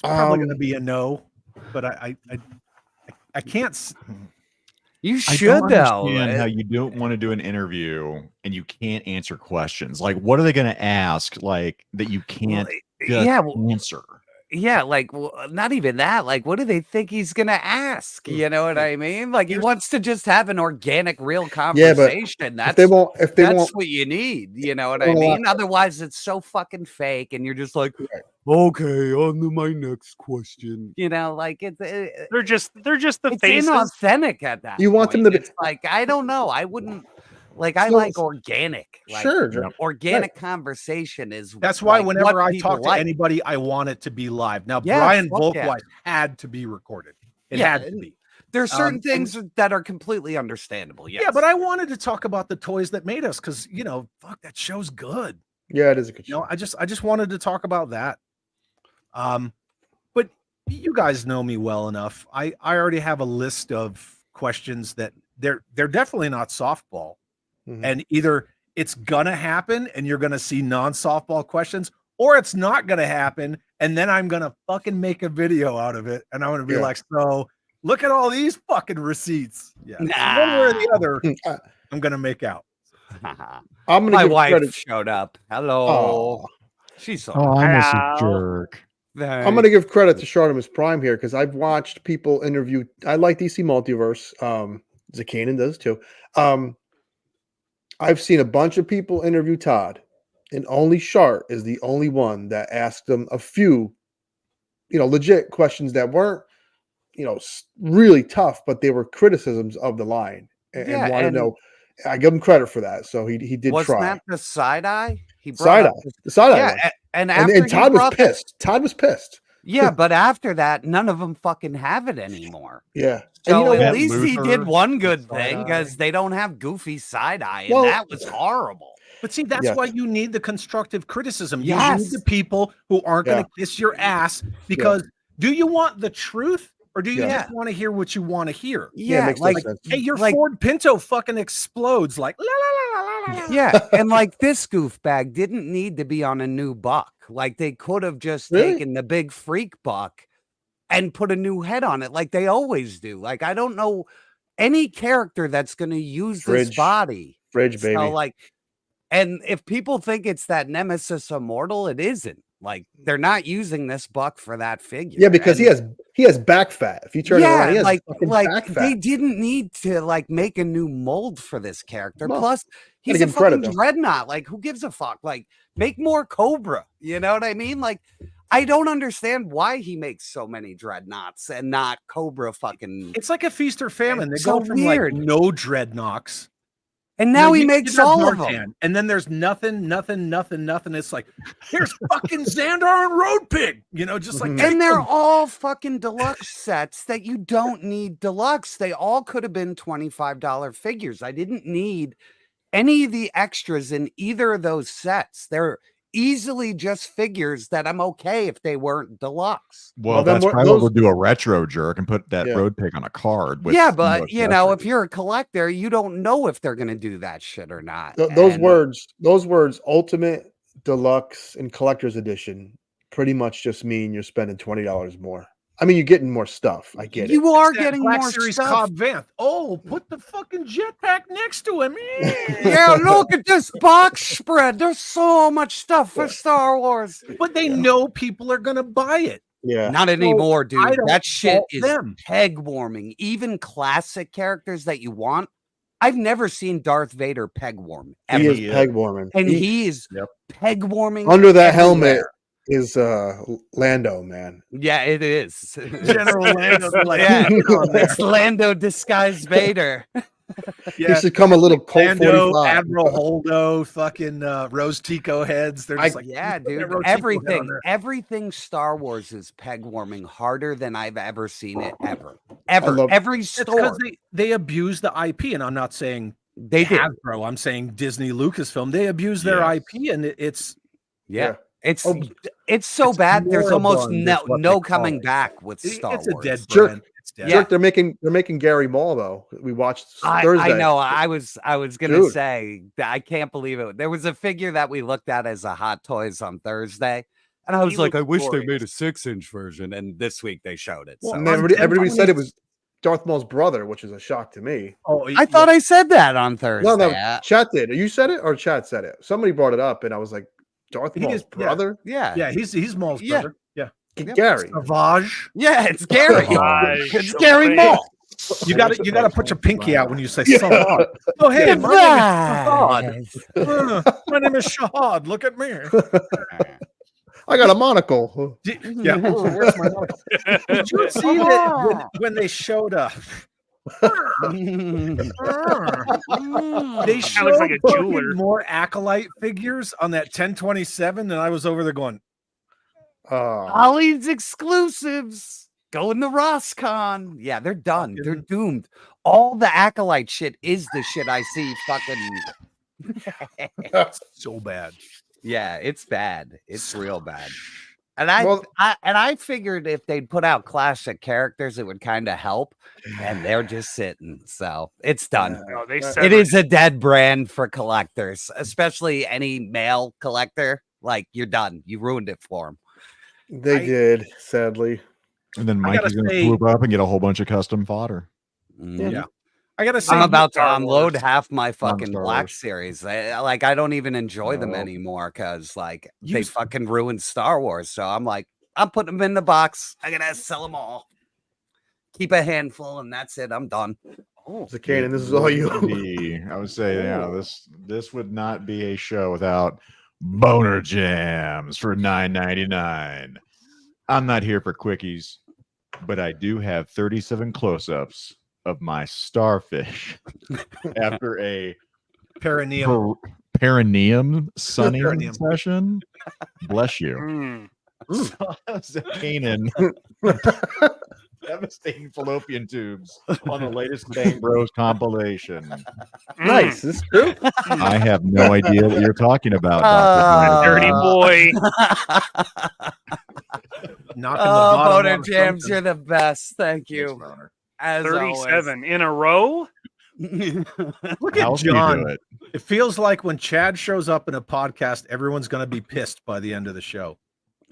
going to be a no, but I can't. You I should don't though. understand how you don't want to do an interview and you can't answer questions. Like, what are they going to ask? Like that you can't just answer. Yeah, like not even that. Like, what do they think he's gonna ask? You know what I mean? Like, he wants to just have an organic, real conversation. That's if they that's won't, what you need. You know what I mean? Otherwise, it's so fucking fake, and you're just like, okay, on to my next question. You know, like they're just the it's faces. inauthentic at that. You want them to be It's like I don't know. I wouldn't. Like I like organic. Like, organic conversation is. That's why like, whenever what I people talk to like. anybody, I want it to be live. Now, Yeah, Brian fuck yeah. Volkweiss had to be recorded. It Yeah, had to be. There's certain things that are completely understandable. Yes. Yeah, but I wanted to talk about the toys that made us because fuck, that show's good. Yeah, it is a good show. I just wanted to talk about that. But you guys know me well enough. I already have a list of questions that they're definitely not softball. And either it's gonna happen and you're gonna see non-softball questions, or it's not gonna happen, and then I'm gonna fucking make a video out of it, and I'm gonna be like, so look at all these fucking receipts. Yeah, so one way or the other, I'm gonna make out. My wife showed up. Hello. She's so I'm a jerk. I'm going to give credit to Shartimus Prime here because I've watched people interview. I like DC Multiverse. Zakainen does too. I've seen a bunch of people interview Todd, and only Shart is the only one that asked him a few, legit questions that weren't, really tough, but they were criticisms of the line and want to know. I give him credit for that. So he did wasn't try. That the side eye? He side eye. The side eye. Yeah, and Todd was pissed. Todd was pissed. Yeah, but after that, none of them fucking have it anymore. Yeah. So at least he did one good thing because they don't have goofy side eye, and that was horrible. But see, that's why you need the constructive criticism. You need the people who aren't going to kiss your ass because do you want the truth or do you just want to hear what you want to hear? Yeah, makes like sense. Hey, your Ford Pinto fucking explodes like la la la la la. Yeah, and like this goof bag didn't need to be on a new buck. Like they could have just taken the big freak buck and put a new head on it, like they always do. Like I don't know any character that's going to use this body. Fridge, baby. So like, and if people think it's that Nemesis Immortal, it isn't. Like they're not using this buck for that figure. Yeah, because he has back fat. If you turn it around, he has like back fat. they didn't need to like make a new mold for this character. No. Plus, he's a fucking dreadnought. Like, who gives a fuck? Like, make more Cobra. You know what I mean? Like, I don't understand why he makes so many dreadnoughts and not Cobra fucking. It's like a feast or famine. They so go from weird. like no dreadnoughts. And now he makes all of them. And then there's nothing. It's like, here's fucking Xandar and Road Pig, just like. And they're all fucking deluxe sets that you don't need deluxe. They all could have been $25 figures. I didn't need any of the extras in either of those sets. They're easily just figures that I'm okay if they weren't deluxe. Well, that's probably we'll do a retro jerk and put that road pig on a card. With, but if you're a collector, you don't know if they're going to do that shit or not. Those words, ultimate, deluxe, and collector's edition, pretty much just mean you're spending $20 more. I mean, you're getting more stuff. I get it. You are getting Black more Series stuff. Cobb Vanth. Oh, put the fucking jetpack next to him. Yeah, look at this box spread. There's so much stuff for Star Wars. But they know people are going to buy it. Yeah. Not anymore, dude. That shit fault is them. peg warming. Even classic characters that you want. I've never seen Darth Vader peg warm. Ever. He is peg warming. And he is peg warming. Under that helmet is Lando, man. Yeah, it is. General Lando. It's Lando disguised Vader. He should come a little Colt Lando, 45. Admiral Holdo, fucking Rose Tico heads. They're just dude. Everything Star Wars is peg warming harder than I've ever seen it ever. Every store. They abuse the IP, and I'm not saying they did. Hasbro. I'm saying Disney, Lucasfilm. They abuse their IP, and it's it's so bad. There's almost no coming back with Star Wars. It's a dead Jerk. brand. It's dead. Jerk, they're making Gary Maul though. We watched Thursday. I know. I was gonna say I can't believe it. There was a figure that we looked at as a Hot Toys on Thursday, and I was like, I wish they made a 6-inch version. And this week they showed it. So. Everybody said it was Darth Maul's brother, which is a shock to me. Oh, I thought I said that on Thursday. No, chat did. You said it or chat said it? Somebody brought it up, and I was like, Darth Maul's brother? Yeah. He's Maul's brother. Yeah. Gary. Savage. Yeah, it's Gary. It's Gary Maul. You got to put your pinky out when you say Savage. Oh, hey, my name is Shahad. My name is Shahad. Look at me. I got a monocle. Yeah. Where's my monocle? Did you see that when they showed up? They showed like a jeweler. more Acolyte figures on that 1027, and I was over there going, Ollie's exclusives. Going to Roscon. Yeah, they're done. They're doomed. All the Acolyte shit is the shit I see fucking so bad. Yeah, it's bad. It's real bad. And I figured if they'd put out classic characters, it would kind of help. And they're just sitting. So it's done. No, It is a dead brand for collectors, especially any male collector. Like, you're done. You ruined it for them. They did, sadly. And then Mikey's going to swoop up and get a whole bunch of custom fodder. Yeah. I gotta say, I'm about to unload half my fucking Black Series. I don't even enjoy them anymore because they fucking ruined Star Wars. So I'm like, I'm putting them in the box. I gotta sell them all. Keep a handful, and that's it. I'm done. Oh, Zakainen, this is all you. I would say, this would not be a show without boner jams for $9.99. I'm not here for quickies, but I do have 37 close-ups of my starfish after a perineum sunning session. Bless you. Zakainen. Devastating fallopian tubes on the latest Bang Bros compilation. Nice. Is this true? I have no idea what you're talking about, Dr. Dirty boy. Boner Jams, you're the best. Thank you. As 37 always. in a row. Look at John. It feels like when Chad shows up in a podcast, everyone's going to be pissed by the end of the show.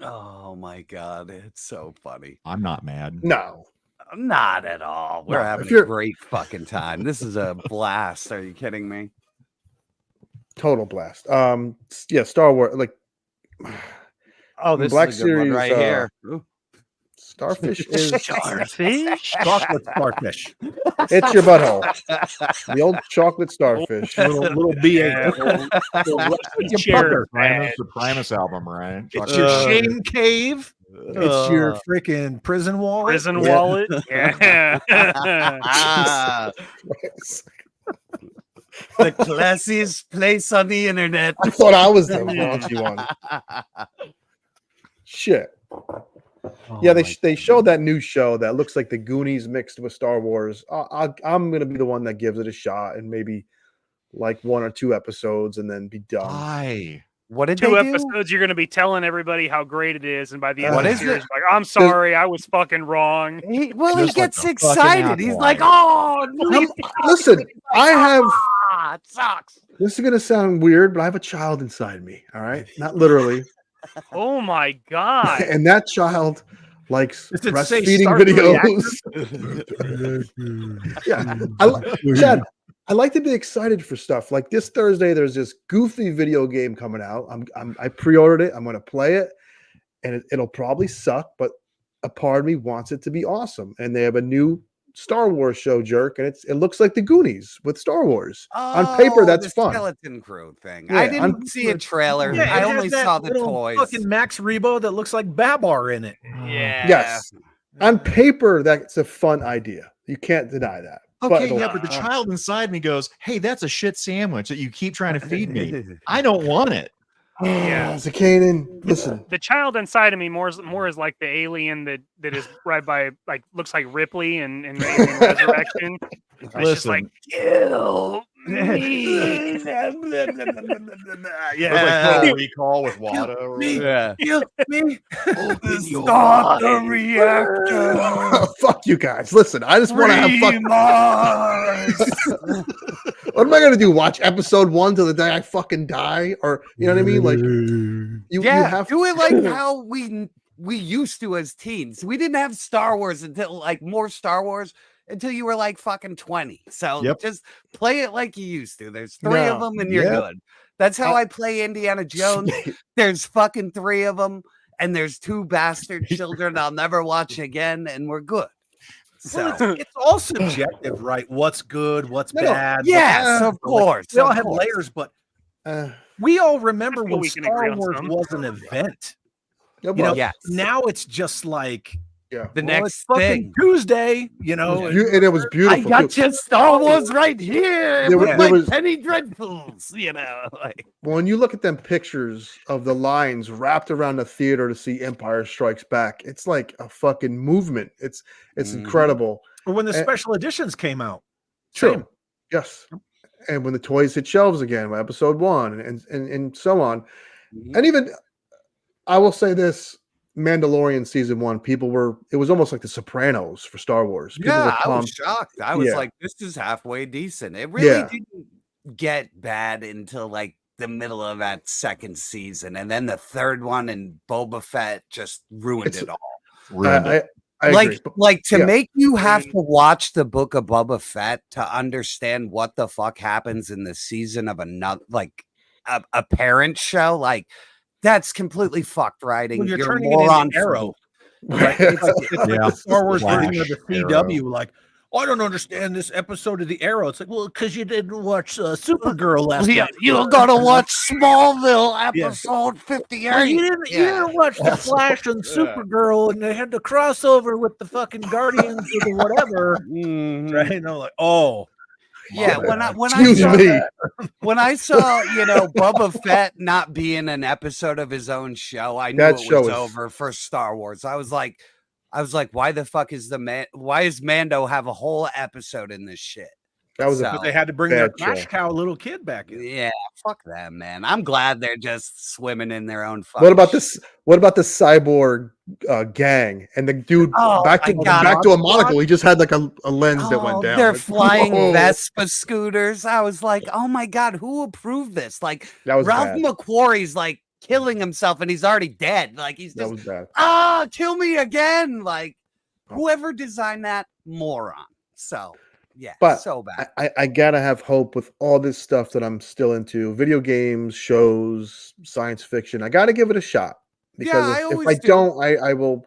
Oh my God, it's so funny. I'm not mad. No, not at all. We're having a great fucking time. This is a blast. Are you kidding me? Total blast. Yeah, Star Wars. Like, this Black is a good Series one right here. Starfish is starfish. Chocolate starfish. It's your butthole. The old chocolate starfish. little BA. It's your Primus album, right? It's your shame cave. It's your freaking prison wallet. Prison wallet. Yeah. The classiest place on the internet. I thought I was the raunchy one. Shit. Yeah, they showed that new show that looks like the Goonies mixed with Star Wars. I'm gonna be the one that gives it a shot and maybe like 1 or 2 episodes and then be done. Why? What did 2 they do? episodes? You're gonna be telling everybody how great it is, and by the end What of the is series, it? like, I'm sorry, I was fucking wrong. He Just gets like a excited. fucking He's apple. like, "Oh, Listen, I have. it sucks." This is gonna sound weird, but I have a child inside me. All right, not literally. Oh my God. And that child likes Does it say breastfeeding start videos. Yeah, Chad, I like to be excited for stuff. Like this Thursday, there's this goofy video game coming out. I pre-ordered it. I'm going to play it, and it'll probably suck, but a part of me wants it to be awesome. And they have a new Star Wars show, Jerk, and it looks like the Goonies with Star Wars. On paper, that's the fun. Skeleton Crew thing. Yeah, I didn't see a trailer. Yeah, I it only has that saw the little toys. Fucking Max Rebo that looks like Babar in it. Yeah. Yes. On paper, that's a fun idea. You can't deny that. Okay, but the child inside me goes, "Hey, that's a shit sandwich that you keep trying to feed me. I don't want it." Yeah, Zakainen, listen. The child inside of me more is like the alien that is right by, like, looks like Ripley and Alien Resurrection. It's just like, kill me. Yeah, like recall with Wada. Yeah. Kill me. Start the reactor. Fuck you guys. Listen, I just want to have fun. What am I going to do? Watch episode 1 till the day I fucking die? Or, you know what I mean? Like, you have do it like how we used to as teens. We didn't have Star Wars until, like, more Star Wars until you were like fucking 20. So Yep. just play it like you used to. There's 3 of them and you're Yep. good. That's how I play Indiana Jones. There's fucking 3 of them, and there's 2 bastard children I'll never watch again, and we're good. So It's all subjective, right? What's good, what's bad. Yes, of course. We all of have course. layers, but we all remember I feel when we can agree Star on Wars some. was an event. It You know, was. Yes. now it's just like The well, next it's fucking thing. Tuesday, you know. And it was I beautiful. got too. you Star Wars right here There with was- my there was- penny dreadfuls, you know. Like, When you look at them pictures of the lines wrapped around the theater to see Empire Strikes Back, it's like a fucking movement. It's incredible. Or when the And- special editions came out. True. Same. Yes. And when the toys hit shelves again, episode 1 and so on. And even I will say this, Mandalorian season 1, it was almost like the Sopranos for Star Wars. People were yeah, I pumped. was shocked. I was Yeah. like, this is halfway decent. It really Yeah. didn't get bad until like the middle of that 2nd season. And then the 3rd one and Boba Fett just ruined it all. Ruined it. I like, agree. like to Yeah. make you have to watch the book of Boba Fett to understand what the fuck happens in the season of another, like a parent show, like that's completely fucked writing. When you're You're turning it moron into Arrow. fruit. Right? It's like Yeah. the Star Wars version Flash, of the Arrow. CW. Like, I don't understand this episode of the Arrow. It's like, well, because you didn't watch Supergirl last Yeah, night. you gotta watch Smallville Yeah. episode 58. Well, you didn't watch the Flash and Supergirl, and they had the crossover with the fucking Guardians or the whatever. Right? And I'm like, oh, Yeah, my when bad. I Excuse saw me. that, when I saw Boba Fett not being an episode of his own show, I knew That it show was is- over for Star Wars. I was like, why the fuck is why is Mando have a whole episode in this shit? That was So- a They had to bring their bad cash show. cow little kid back in. Yeah, fuck them, man. I'm glad they're just swimming in their own fucking What about this? What about the cyborg gang and the dude Oh back my to God. back to a monocle? He just had like a lens that Oh, went down. they're Like, flying whoa. Vespa scooters. I was like, oh my God, who approved this? Like, That was Ralph bad. McQuarrie's like killing himself and he's already dead. Like, he's That just, was bad. kill me again. Like, Oh. whoever designed that, moron. So, yeah, But so bad. I gotta have hope with all this stuff that I'm still into: video games, shows, science fiction. I gotta give it a shot because I if always I do. don't, I will.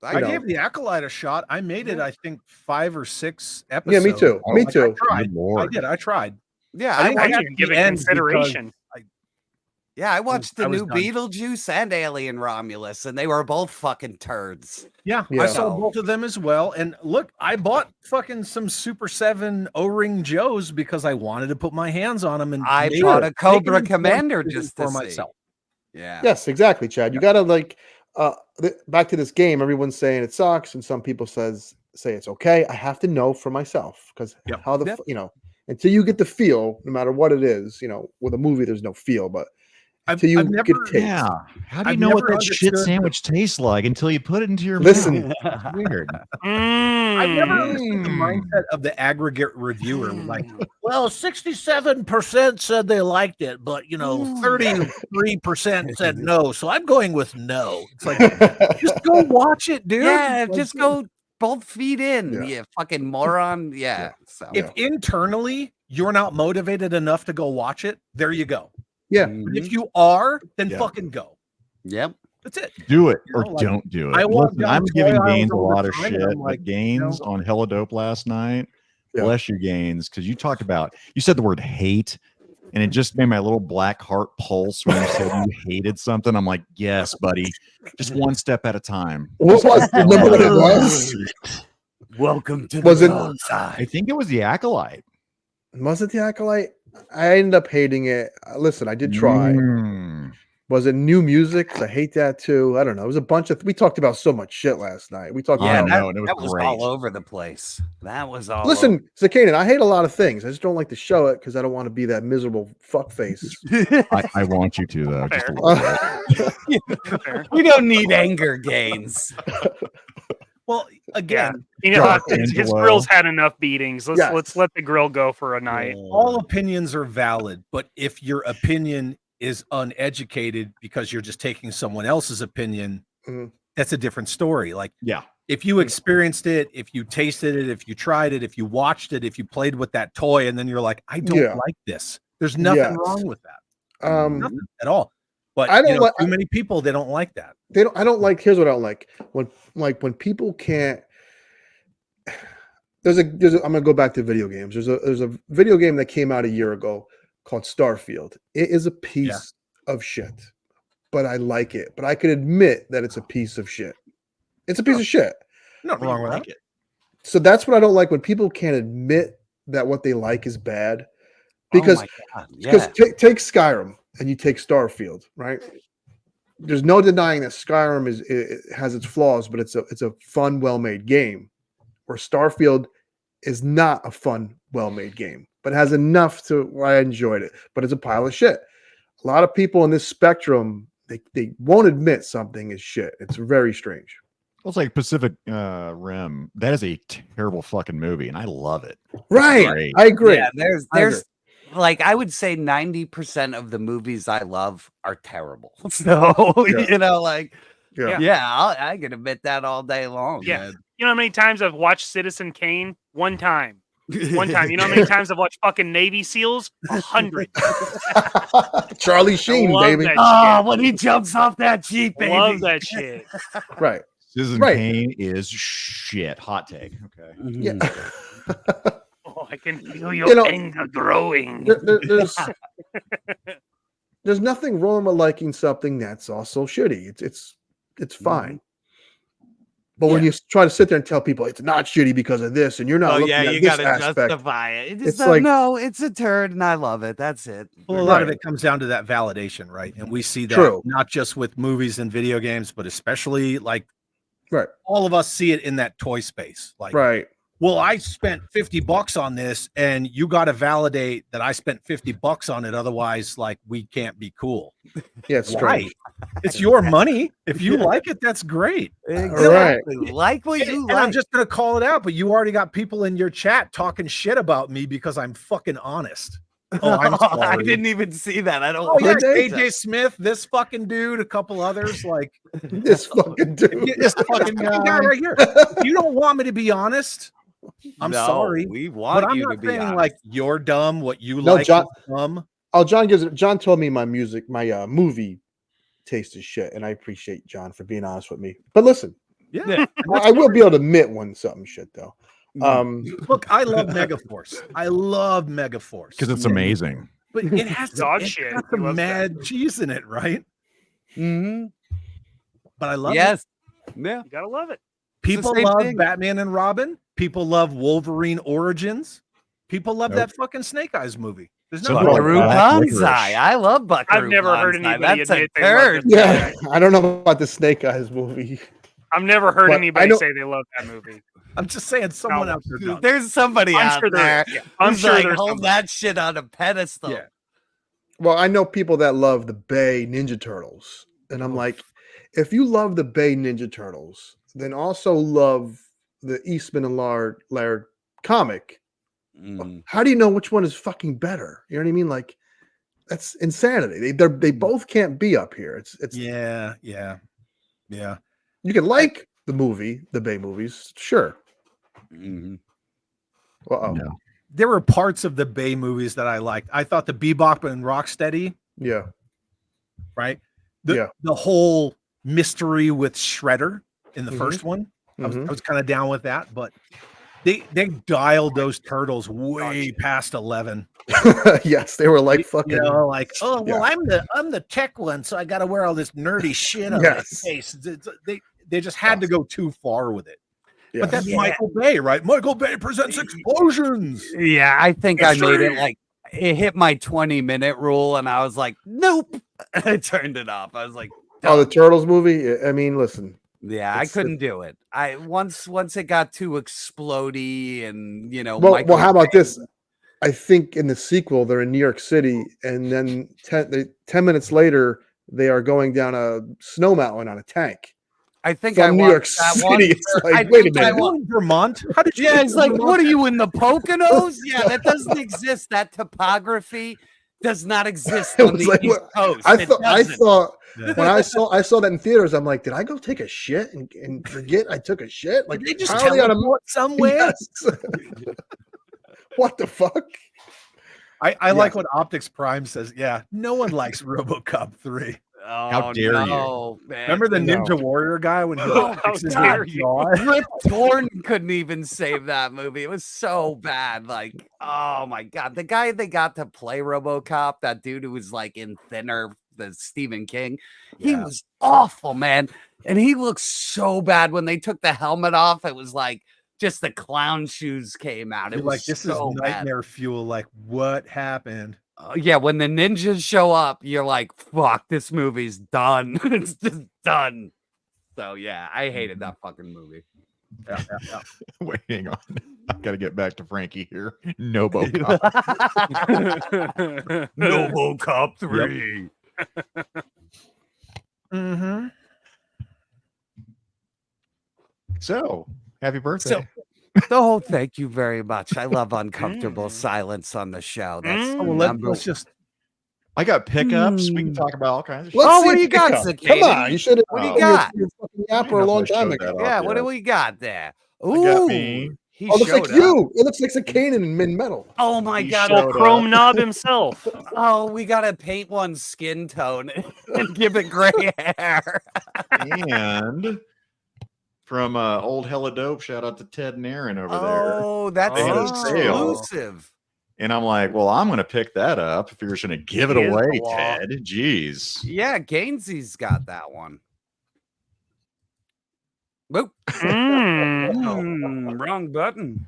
I know. gave the Acolyte a shot. I made it, I think, 5 or 6 Yeah, episodes. me too. Me Like, too. I tried. Good Lord. I did. I tried. Yeah, I I didn't I get didn't to give the it end because consideration. I watched the I was new done. Beetlejuice and Alien Romulus, and they were both fucking turds. Yeah, Yeah. I saw both of them as well. And look, I bought fucking some Super 7 O-Ring Joes because I wanted to put my hands on them. And I make- bought a make an Cobra informed Commander decision just for to see. myself. Yeah. Yes, exactly, Chad. You gotta like back to this game. Everyone's saying it sucks, and some people say it's okay. I have to know for myself because Yep. how the until you get the feel, no matter what it is, with a movie there's no feel, but until you I've get never- a taste. Yeah. How do you I've know what never that shit understood- sandwich tastes like until you put it into your Listen. mouth? It's weird. I've never understood the mindset of the aggregate reviewer. Like, well, 67% said they liked it, but 33% said no. So I'm going with no. It's like, just go watch it, dude. Yeah, Like, just go both feet in. Yeah. You fucking moron. Yeah. So If internally you're not motivated enough to go watch it, there you go. Yeah. But if you are, then Yeah. fucking go. Yep. That's it. Do it You or know, like, don't do it. I walked Listen, down I'm Toy giving Island Gaines a all the lot of time, and shit, I'm like, but Gaines on Hella Dope last night. Yeah. Bless you, Gaines, because you said the word hate, and it just made my little black heart pulse when you said you hated something. I'm like, yes, buddy, just one step at a time. What was? Remember what it was? Welcome to Was the it- dark side. I think it was the Acolyte. Was it the Acolyte? I ended up hating it. Listen, I did try. Mm. Was it new music? 'Cause I hate that too. I don't know. It was a bunch of. We talked about so much shit last night. We talked. I Yeah, about. don't know, and it was that was great. all over the place. That was all. Listen, Zakainen, I hate a lot of things. I just don't like to show it because I don't want to be that miserable fuckface. I want you to though. Just a Fair. little bit. Fair. we don't need anger gains. Well, again, His Angelo. grill's had enough beatings. Yes. Let's let the grill go for a night. all opinions are valid, but if your opinion is uneducated because you're just taking someone else's opinion, Mhm. that's a different story. Like, Yeah. if you experienced it, if you tasted it, if you tried it, if you watched it, if you played with that toy, and then you're like, I don't like this. There's nothing wrong with that. Nothing at all. But I don't too many people, they don't like that. I don't like. Here's what I don't like when people can't. I'm gonna go back to video games. There's a video game that came out a year ago called Starfield. It is a piece of shit, but I like it. But I could admit that it's a piece of shit. It's a piece of shit. Nothing wrong with that. So that's what I don't like, when people can't admit that what they like is bad. Because take Skyrim and you take Starfield, right? There's no denying that Skyrim it has its flaws, but it's a fun, well-made game. Where Starfield is not a fun, well-made game, but has enough to where I enjoyed it. But it's a pile of shit. A lot of people in this spectrum, they won't admit something is shit. It's very strange. Well, it's like Pacific Rim. That is a terrible fucking movie, and I love it. Right. I agree. Yeah, there's like, I would say 90% of the movies I love are terrible. So, you know, like, I can admit that all day long. Yeah. Man. You know how many times I've watched Citizen Kane? One time. One time. You know how many times I've watched fucking Navy SEALs? 100. Charlie Sheen, baby. Oh, when he jumps off that Jeep, baby. Love that shit. Right. Citizen Kane is shit. Hot take. Okay. Yeah. Oh, I can feel your anger growing. There's nothing wrong with liking something that's also shitty. It's fine. But when you try to sit there and tell people it's not shitty because of this, and you're not looking at you this gotta aspect, justify it. It's like, no, it's a turd, and I love it. That's it. Well, a lot of it comes down to that validation, right? And we see that not just with movies and video games, but especially like all of us see it in that toy space. Like, well, I spent $50 on this, and you got to validate that I spent $50 on it. Otherwise, like, we can't be cool. Yeah, it's right. It's your money. If you like it, that's great. Exactly. Like what you like. And I'm just gonna call it out, but you already got people in your chat talking shit about me because I'm fucking honest. Oh, I'm sorry. I didn't even see that. I don't. Oh, yeah, AJ Smith, this fucking dude, a couple others, like this fucking dude, this fucking guy right here. If you don't want me to be honest, I'm sorry. We want but you I'm to not be saying honest. like you're dumb. What you No, like John, is dumb. Oh, John told me my movie taste is shit, and I appreciate John for being honest with me. But listen, I will be able to admit when something's shit though. Look, I love Megaforce. I love Megaforce because it's amazing. But it has dog it's shit. got some mad cheese in it, right? Mm-hmm. But I love it. Yeah. You gotta love it. People love Batman and Robin. People love Wolverine Origins. People love that fucking Snake Eyes movie. There's no Buckaroo Banzai. I love Buckaroo. I've never heard Banzai. anybody That's a admit they love turd. this Yeah, I don't know about the Snake Eyes movie. I've never heard But anybody I know- say they love that movie. I'm just saying someone out there does. There's somebody I'm out sure there. there- I'm who's sure like, there's hold somebody. that shit on a pedestal. Yeah. Well, I know people that love the Bay Ninja Turtles, and I'm like, if you love the Bay Ninja Turtles, then also love the Eastman and Laird comic. How do you know which one is fucking better? You know what I mean? Like, that's insanity. They both can't be up here. It's yeah. You can like the movie, the Bay movies, sure. No. There were parts of the Bay movies that I liked. I thought the Bebop and Rocksteady, right? The whole mystery with Shredder in the first one, I was kind of down with that, but they dialed those turtles way past 11. Yes, they were like fucking, you know, like, oh well, I'm the tech one, so I got to wear all this nerdy shit on my face. They just had to go too far with it. But that's Michael Bay, right? Michael Bay presents explosions. Yeah, I think I made it like it hit my 20-minute rule, and I was like, nope. I turned it off. I was like, oh, the Turtles movie. I mean, listen. Yeah, I couldn't do it. I once it got too explodey, and you know. Well, how about this? I think in the sequel they're in New York City, and then 10 minutes later they are going down a snow mountain on a tank. I think from New York City. It's like, wait a minute, Vermont? How did you? Yeah, it's like, what are you in the Poconos? Yeah, that doesn't exist. That topography does not exist It on was the like, East what- Coast. I It thought doesn't. when I saw that in theaters, I'm like, did I go take a shit and forget I took a shit? Like They just apparently teleport somewhere. Yes. What the fuck? I like what Optics Prime says. Yeah, no one likes RoboCop 3. Oh, dare you. no, man. Remember the Ninja Warrior guy when he Oh, fixes God. his jaw? Rip Torn couldn't even save that movie. It was so bad. Like, oh my God. The guy they got to play RoboCop, that dude who was like in Thinner, the Stephen King, he was awful, man. And he looked so bad when they took the helmet off. It was like just the clown shoes came out. It You're was like, this so is bad. nightmare fuel. Like, what happened? Yeah, when the ninjas show up, you're like, fuck, this movie's done. It's just done. So yeah, I hated that fucking movie. Wait, hang on. I gotta get back to Frankie here. NoboCop. NoboCop 3. Mm-hmm. So, happy birthday. Oh, thank you very much. I love uncomfortable silence on the show. That's let's just. I got pickups. We can talk about all kinds of shit. Oh, what do you got, Come Zakainen? on, you should have. What do you got? Your fucking yapper a long time ago. Yeah, what do we got there? I got Ooh, me. he Oh, it looks like showed up. you. It looks like Zakainen in mid metal. Oh my God. Well, Chrome Knob himself. Oh, we gotta paint one skin tone and give it gray hair. And from old Hella Dope, shout out to Ted and Aaron over there. Oh, that's They had a sale. exclusive. And I'm like, well, I'm going to pick that up if you're just going to give it He is away, the law. Ted. Jeez. Yeah, Gainsy's got that one. Boop. Wrong button.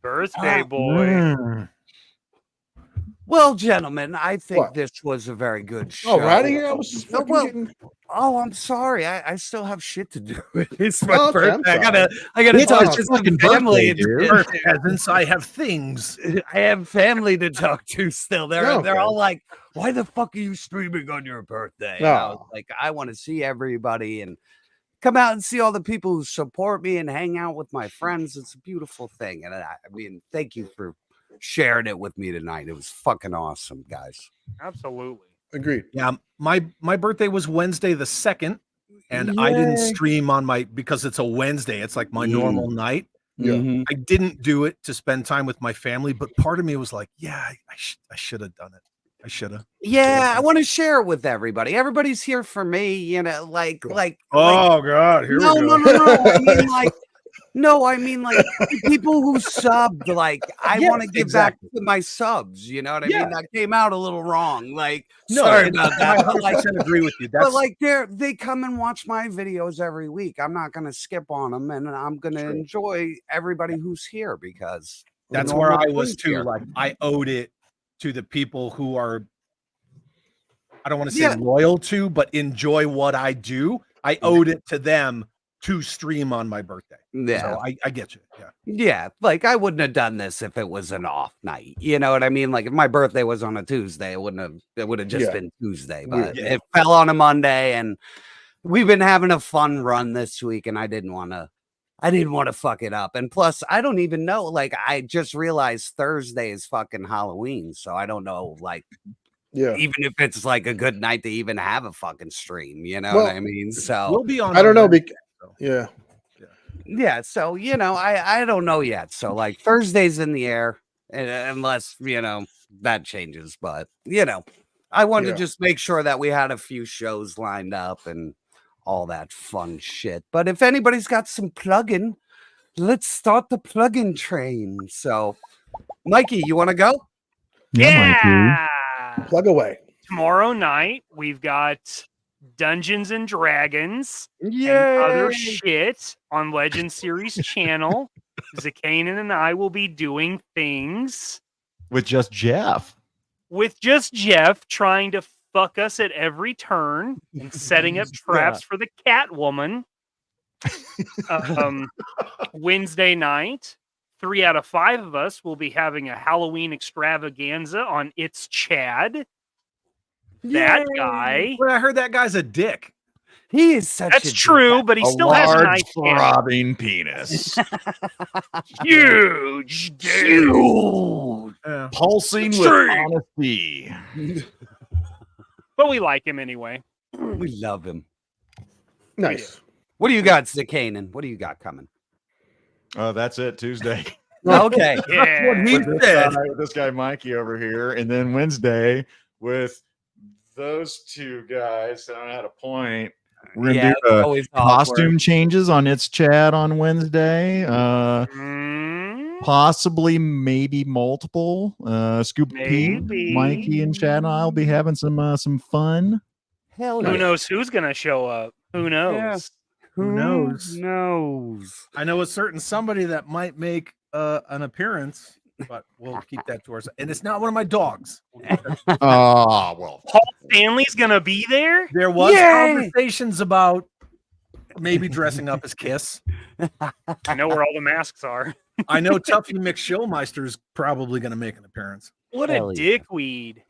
Birthday boy. Well, gentlemen, I think What? this was a very good show. Oh, we're out of here. I was just No, fucking well, getting. oh, I'm sorry. I still have shit to do. It's my Oh, okay, I'm birthday. I sorry. gotta It's talk our to some fucking family. birthday, and- dude. Peasants, I have things. I have family to talk to still. They're Okay. they're all like, "Why the fuck are you streaming on your birthday?" And I was No. like, I want to see everybody and come out and see all the people who support me and hang out with my friends. It's a beautiful thing, and I mean, thank you for sharing it with me tonight. It was fucking awesome, guys. Absolutely. Agreed. Yeah, my birthday was Wednesday the 2nd, and I didn't Yay. stream on because it's a Wednesday. It's like my normal night. Yeah. Mhm. I didn't do it to spend time with my family, but part of me was like, yeah, I should have done it. I should have. Yeah, I want to share it with everybody. Everybody's here for me, you know, like Oh God, here no, we no, go. no, no. I mean, like, no, I mean, like, the people who subbed, like, I Yes, want to give exactly. back to my subs. You know what I Yeah. mean? That came out a little wrong. Like, No, sorry I about that. But, like, 100% agree with you. but That's like, they come and watch my videos every week. I'm not gonna skip on them, and I'm gonna enjoy everybody who's here because that's the where normal I was thing's too. here. Like I owed it to the people who are, I don't want to say Yeah. loyal to, but enjoy what I do. I owed it to them to stream on my birthday. Yeah. So I get you. Yeah. Yeah, like I wouldn't have done this if it was an off night. You know what I mean? Like if my birthday was on a Tuesday, it would have just Yeah. been Tuesday. Weird, But yeah. it fell on a Monday, and we've been having a fun run this week, and I didn't want to fuck it up. And plus, I don't even know. Like I just realized Thursday is fucking Halloween, so I don't know. Like Yeah. even if it's like a good night to even have a fucking stream. You know Well, what I mean? So We'll be on. I don't know. Wednesday, so. Yeah. yeah, so you know, I don't know yet. So like Thursday's in the air, unless you know that changes. But you know, I wanted Yeah. to just make sure that we had a few shows lined up and all that fun shit. But if anybody's got some plugin, let's start the plugin train. So, Mikey, you want to go? Yeah. Plug away. Tomorrow night we've got Dungeons and Dragons and Yay! other shit on Legend Series channel. Zakainen and I will be doing things With just Jeff. with just Jeff trying to fuck us at every turn and setting up traps for the Catwoman. Wednesday night, 3 out of 5 of us will be having a Halloween extravaganza on It's Chad. That guy. Well, I heard that guy's a dick. He is such That's a true, but he still has a nice camera. throbbing penis. Huge, dude. Huge. Pulsing with Extreme. honesty. But we like him anyway. We love him. Nice. What do you got, Zakainen? What do you got coming? That's it. Tuesday. Okay. Yeah. With this guy Mikey over here, and then Wednesday with those two guys. I don't know how to point. We're gonna do always costume awkward. changes on its chat on Wednesday. Possibly, maybe multiple. Scoop Pete, Mikey, and Chad and I'll be having some fun. Hell Who knows who's gonna show up? Who knows? Yeah. Who knows? knows? I know a certain somebody that might make an appearance, but we'll keep that to ourselves. And it's not one of my dogs. Oh, well. Paul Stanley's gonna be there. There was Yay! conversations about maybe dressing up as Kiss. I know where all the masks are. I know Tuffy McShowmeister's probably going to make an appearance. What Hell a yeah. dickweed.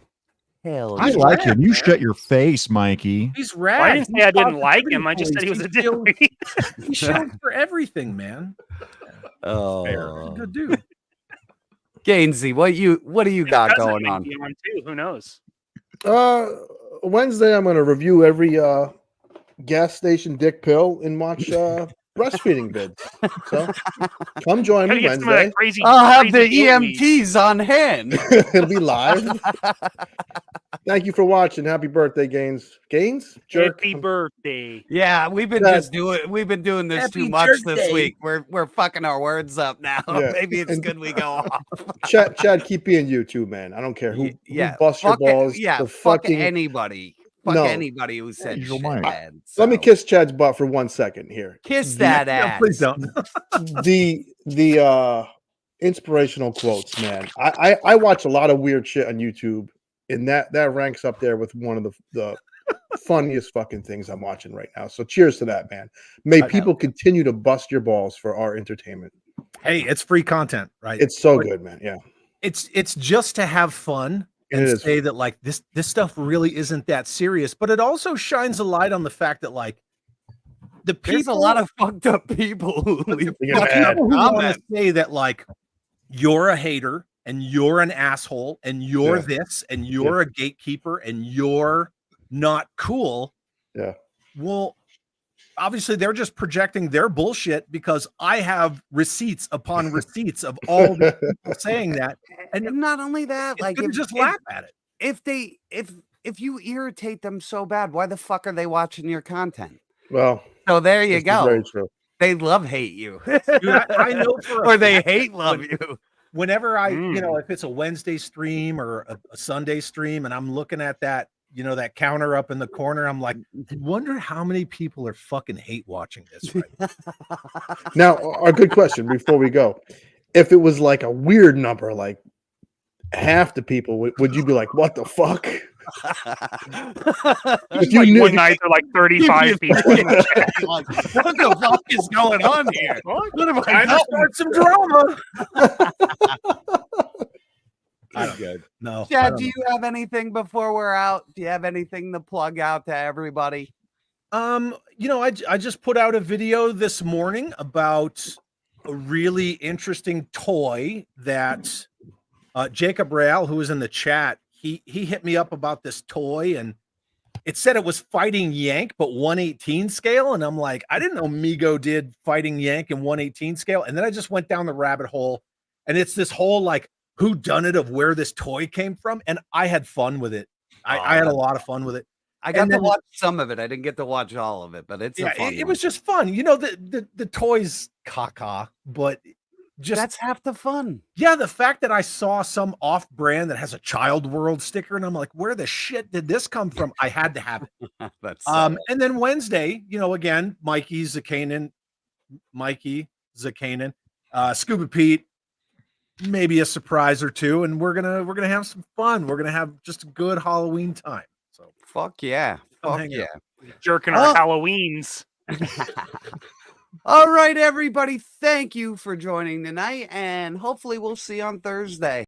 Hell I yeah. like rad, him. You man. shut your face, Mikey. He's rad. Well, I didn't say I didn't like him. I Positivity just said he was a points. dickweed. He shows for everything, man. He's a Oh, good dude. Gainsey, what do you got Cousin going may on? be on too. Who knows? Wednesday, I'm going to review every gas station dick pill and watch breastfeeding vids. So come join Gotta me get some of Wednesday. that crazy. I'll have the crazy goat meat. EMTs on hand. It'll be live. Thank you for watching. Happy birthday, Gains. Gains? Jerk. Happy birthday. Yeah, we've been doing this Happy too much Jerk this Day. week. We're fucking our words up now. Yeah. Maybe it's And- good we go off. Chad, keep being you too, man. I don't care who, Yeah, who busts your fuck it- balls. yeah, the fuck fucking anybody. Fuck No. anybody who said Usual shit, Mike. man. Let me So, kiss Chad's butt for 1 second here. kiss that No, ass. please don't. The inspirational quotes, man. I watch a lot of weird shit on YouTube, and that ranks up there with one of the funniest fucking things I'm watching right now. So cheers to that, man. May people continue to bust your balls for our entertainment. Hey, it's free content, right? It's so good, man. Yeah. It's just to have fun and It is. say that like this stuff really isn't that serious, but it also shines a light on the fact that like the people, There's a lot of fucked up people who leave You're gonna fucking add- who want comments. to say that like you're a hater and you're an asshole and you're Yeah. this and you're a gatekeeper and you're not cool. Yeah. Well, obviously they're just projecting their bullshit because I have receipts upon receipts of all the people saying that. And not only that, It's like good to if, just if- laugh at it. if you irritate them so bad, why the fuck are they watching your content? Well, So there you this is go. very true. They love hate you, Dude, I know for a or they fact hate love when- you. whenever I, if it's a Wednesday stream or a Sunday stream and I'm looking at that, that counter up in the corner, I'm like, I wonder how many people are fucking hate watching this right now. Now, a good question before we go. If it was like a weird number, like half the people, would you be like, what the fuck? If you Like knew one night they're like 35 people. Like, what the fuck is going on here? What am I Time to start some drama. I don't good. know. Chad, do you have anything before we're out? Do you have anything to plug out to everybody? I just put out a video this morning about a really interesting toy that Jacob Real, who was in the chat, he hit me up about this toy, and it said it was Fighting Yank, but 1/18 scale. And I'm like, I didn't know Mego did Fighting Yank in 1/18 scale. And then I just went down the rabbit hole, and it's this whole like who done it of where this toy came from. And I had fun with it. I had a lot of fun with it. I got And to then- watch some of it. I didn't get to watch all of it, but it's a fun it one. was just fun. The toys caca, but just That's half the fun. yeah, the fact that I saw some off brand that has a Child World sticker, and I'm like, where the shit did this come from? I had to have it. That's And then Wednesday, again, Mikey Zakainen, Scuba Pete, maybe a surprise or two, and we're gonna have some fun. We're gonna have just a good Halloween time. So fuck yeah. Come Fuck hang yeah. out. Jerking our Halloweens. All right, everybody. Thank you for joining tonight, and hopefully we'll see you on Thursday.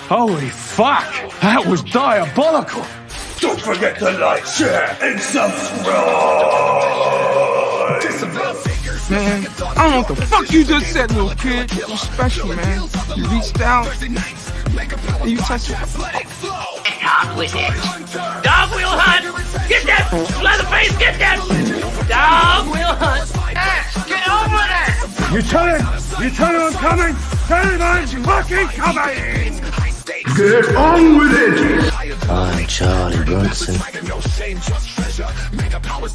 Holy fuck! That was diabolical! Don't forget to like, share, and subscribe! Man, I don't know what the fuck you just said, little kid. You're special, man. You reach down and you touch it. Get out with it. Dog will hunt. Get that Leatherface. Get that dog will hunt. Get over there. You tell him I'm coming. Tell him I'm fucking coming. Get on with it! I'm Charlie Brunson.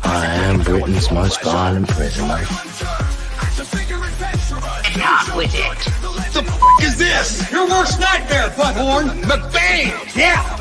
I am Britain's most violent prisoner. Get out with it. The f*** is this? Your worst nightmare, butthorn! McBain! Yeah!